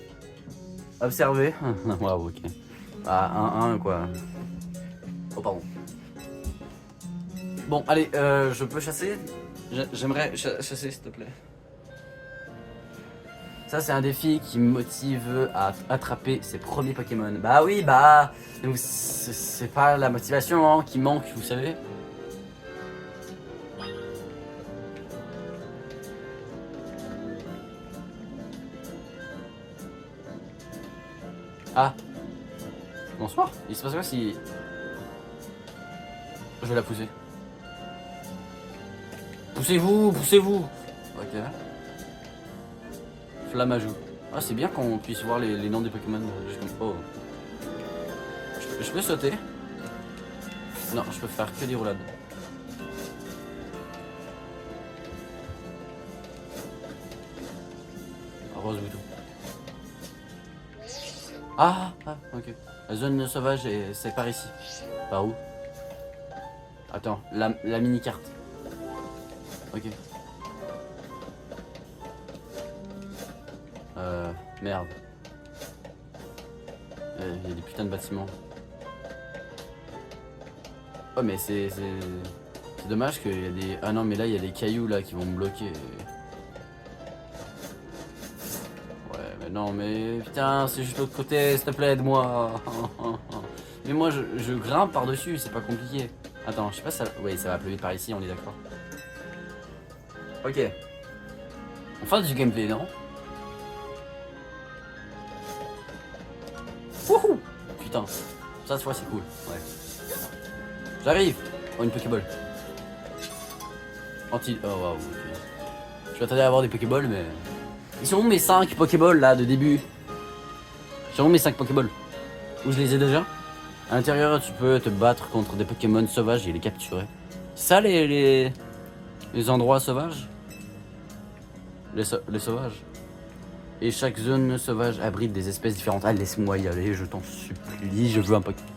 Observer. Waouh, ok. Ah, 1 quoi. Oh, pardon. Bon, allez, je peux chasser? J'aimerais chasser, s'il te plaît. Ça, c'est un défi qui me motive à attraper ses premiers Pokémon. Bah oui, bah... C'est pas la motivation hein, qui manque, vous savez. Ah. Bonsoir. Il se passe quoi si... Je vais la pousser. Poussez-vous, poussez-vous. Ok. Flamajou. Ah, c'est bien qu'on puisse voir les noms des Pokémon juste comme... Oh. Je peux sauter? Non, je peux faire que des roulades. Rose bouton. Ah, ok. La zone sauvage, c'est par ici. Par où? Attends, la mini-carte. Ok. Merde. Il y a des putains de bâtiments. Oh mais c'est dommage qu'il y a des... Ah non mais là il y a des cailloux là qui vont me bloquer. Ouais mais non mais putain c'est juste l'autre côté, s'il te plaît aide-moi. Mais moi je grimpe par dessus, c'est pas compliqué. Attends, je sais pas si ça... Oui ça va plus vite par ici, on est d'accord. Ok. On fait du gameplay non? Wouhou. Putain, ça cette fois c'est cool, ouais. J'arrive. Oh une Pokéball. Oh waouh, ok. Je m'attendais à avoir des Pokéballs mais... Ils sont où mes 5 Pokéballs là de début? Ils sont où mes 5 Pokéballs? Où je les ai déjà? À l'intérieur tu peux te battre contre des Pokémon sauvages et les capturer. Ça les endroits sauvages? Les sauvages. Et chaque zone sauvage abrite des espèces différentes. Ah laisse-moi y aller, je t'en supplie, je veux un Pokémon.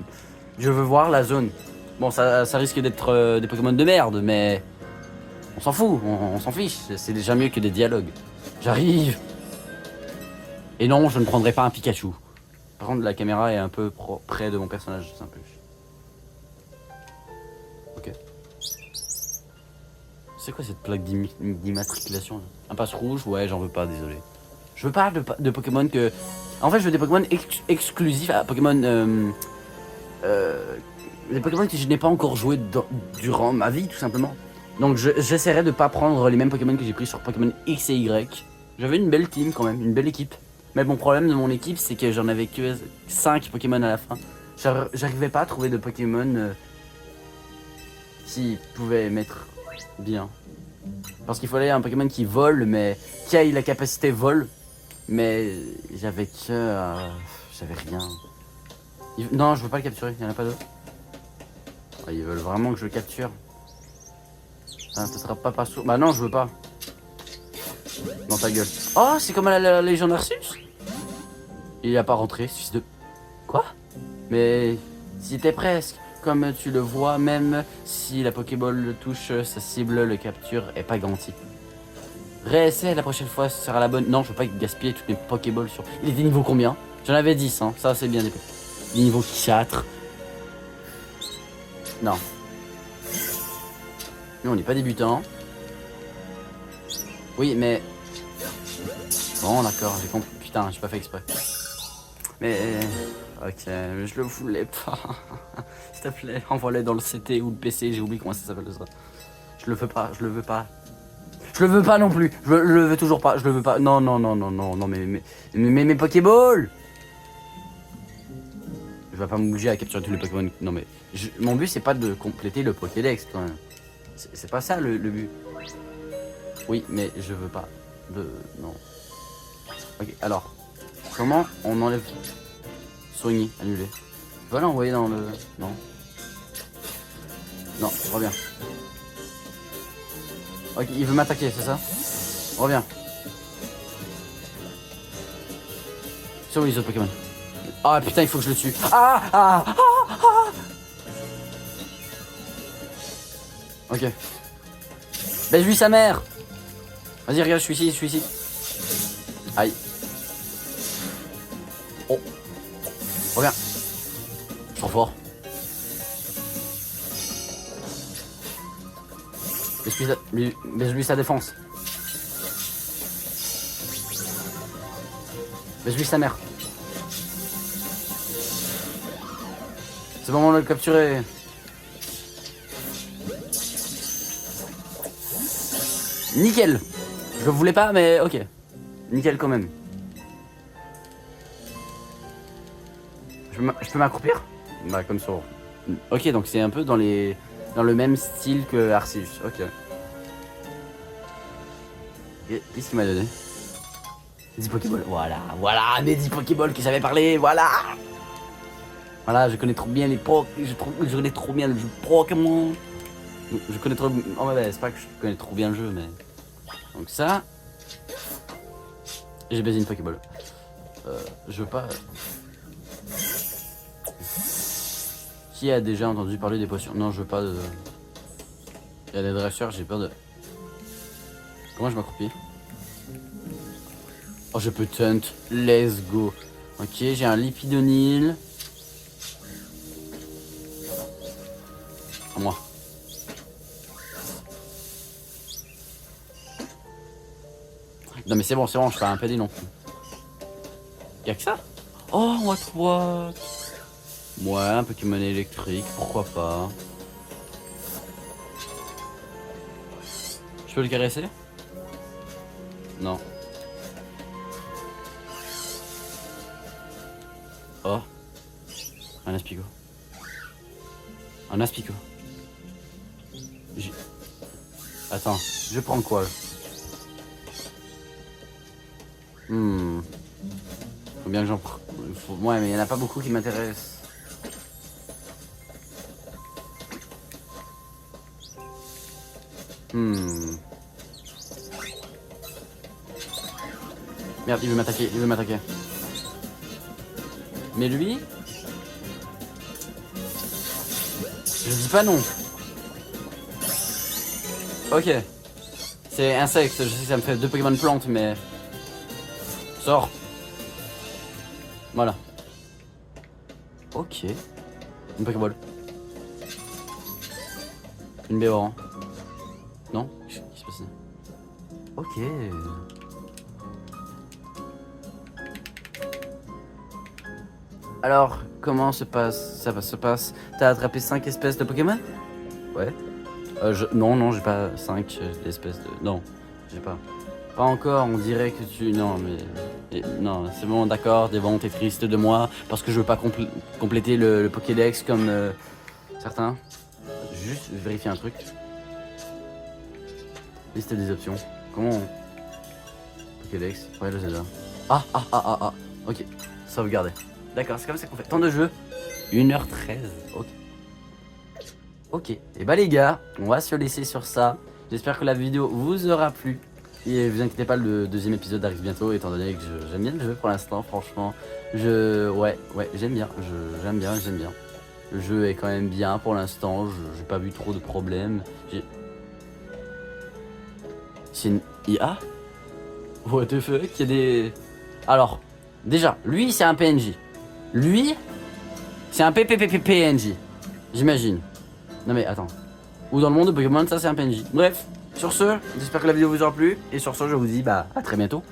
Je veux voir la zone. Bon ça risque d'être des Pokémon de merde mais... On s'en fout, on s'en fiche, c'est déjà mieux que des dialogues. J'arrive. Et non, je ne prendrai pas un Pikachu. Par contre, la caméra est un peu près de mon personnage, c'est un peu... Ok. C'est quoi cette plaque d'immatriculation? Un passe rouge? Ouais, j'en veux pas, désolé. Je veux pas de Pokémon que... En fait, je veux des Pokémon exclusifs à Pokémon... des Pokémon que je n'ai pas encore joué durant ma vie, tout simplement. Donc j'essaierai de pas prendre les mêmes Pokémon que j'ai pris sur Pokémon X et Y. J'avais une belle team quand même, une belle équipe. Mais mon problème de mon équipe, c'est que j'en avais que 5 Pokémon à la fin. J'arrivais pas à trouver de Pokémon qui pouvait mettre bien. Parce qu'il fallait un Pokémon qui vole, mais qui a la capacité vol. Mais j'avais que... j'avais rien. Non, je veux pas le capturer, il y en a pas d'autres. Oh, ils veulent vraiment que je le capture. Ah, ça sera pas sourd. Bah non, je veux pas. Dans ta gueule. Oh, c'est comme à la Légion d'Arceus. Il a pas rentré, fils de... Quoi? Mais si t'es presque. Comme tu le vois, même si la Pokéball le touche sa cible, le capture est pas garanti. Réessaie la prochaine fois, ce sera la bonne. Non, je veux pas gaspiller toutes mes Pokéballs sur... Il était niveau combien? J'en avais 10, hein. Ça c'est bien épais. Niveau 4. Non. Nous on n'est pas débutant. Oui, mais... Bon, d'accord, j'ai compris. Putain, j'ai pas fait exprès. Mais... Ok, mais je le voulais pas. S'il te plaît, envoie-le dans le CT ou le PC, j'ai oublié comment ça s'appelle ça. Je le veux pas, je le veux pas. Je le veux pas non plus, je le veux toujours pas, je le veux pas. Non, non, non, non, non, non, mais mes Pokéballs. Je vais pas me bouger à capturer tous les Pokémon. Non mais, mon but c'est pas de compléter le Pokédex quand même. C'est pas ça le but. Oui, mais je veux pas de... Non. Ok, alors, comment on enlève... Soigner, annuler. Je peux l'envoyer dans le... Non. Non, reviens. Ok, il veut m'attaquer, c'est ça? Reviens. C'est où les autres Pokémon? Ah putain, il faut que je le tue. Ok. Baisse-lui sa mère. Vas-y, regarde, je suis ici, je suis ici. Aïe. Oh. Reviens. Trop fort. Baisse-lui sa défense. Baisse-lui sa mère. C'est le moment de le capturer. Nickel. Je le voulais pas, mais ok. Nickel quand même. Je peux m'accroupir? Bah comme ça. Ok, donc c'est un peu dans le même style que Arceus. Ok. Qu'est-ce qu'il m'a donné? 10 Pokéballs. Voilà, mes 10 Pokéballs qui savaient parler, voilà. Voilà, je connais trop bien les je connais trop bien le jeu Pokémon. Je connais trop... Oh ouais, c'est pas que je connais trop bien le jeu, mais... Donc ça... J'ai baisé une Pokéball. Je veux pas... Qui a déjà entendu parler des potions? Non, je veux pas de... Il y a des dresseurs, j'ai peur de... Comment je m'accroupis? Oh, je peux taunt. Let's go. Ok, j'ai un Lipidonil. À moi. Non mais c'est bon, je fais un PD non plus. Y'a que ça? Oh, what? Ouais, un Pokémon électrique, pourquoi pas. Je peux le caresser? Non. Oh. Un Aspico. Un Aspico. Attends, je vais prendre quoi là? Faut bien que j'en prenne. Ouais, mais il y en a pas beaucoup qui m'intéressent. Merde, il veut m'attaquer, Mais lui... Je dis pas non. Ok. C'est insecte, je sais que ça me fait 2 Pokémon plantes, mais... Sors. Voilà. Ok. Une Pokéball. Une Béoran. Non? Qu'est-ce qui se passe? Ok. Alors, comment ça se passe? T'as attrapé 5 espèces de Pokémon? Ouais. Non, j'ai pas 5 espèces de... Non, j'ai pas. Pas encore, on dirait que tu... Non, mais... Non, c'est bon, d'accord, Devon, t'es triste de moi parce que je veux pas compléter le Pokédex comme certains. Juste vérifier un truc. Liste des options. Comment Pokédex, ouais, je sais déjà. Ah. Ok, sauvegarder. D'accord, c'est comme ça qu'on fait. Temps de jeu 1h13. Ok. Ok, et bah les gars, on va se laisser sur ça. J'espère que la vidéo vous aura plu. Et vous inquiétez pas, le deuxième épisode arrive bientôt, étant donné que j'aime bien le jeu pour l'instant, franchement. Ouais, j'aime bien, j'aime bien. Le jeu est quand même bien pour l'instant, j'ai pas vu trop de problèmes. C'est une IA? What the fuck, il y a des... Alors, déjà, lui c'est un PNJ. Lui, c'est un PNJ. J'imagine. Non mais attends. Ou dans le monde de Pokémon, ça c'est un PNJ. Bref, sur ce, j'espère que la vidéo vous aura plu. Et sur ce, je vous dis bah à très bientôt.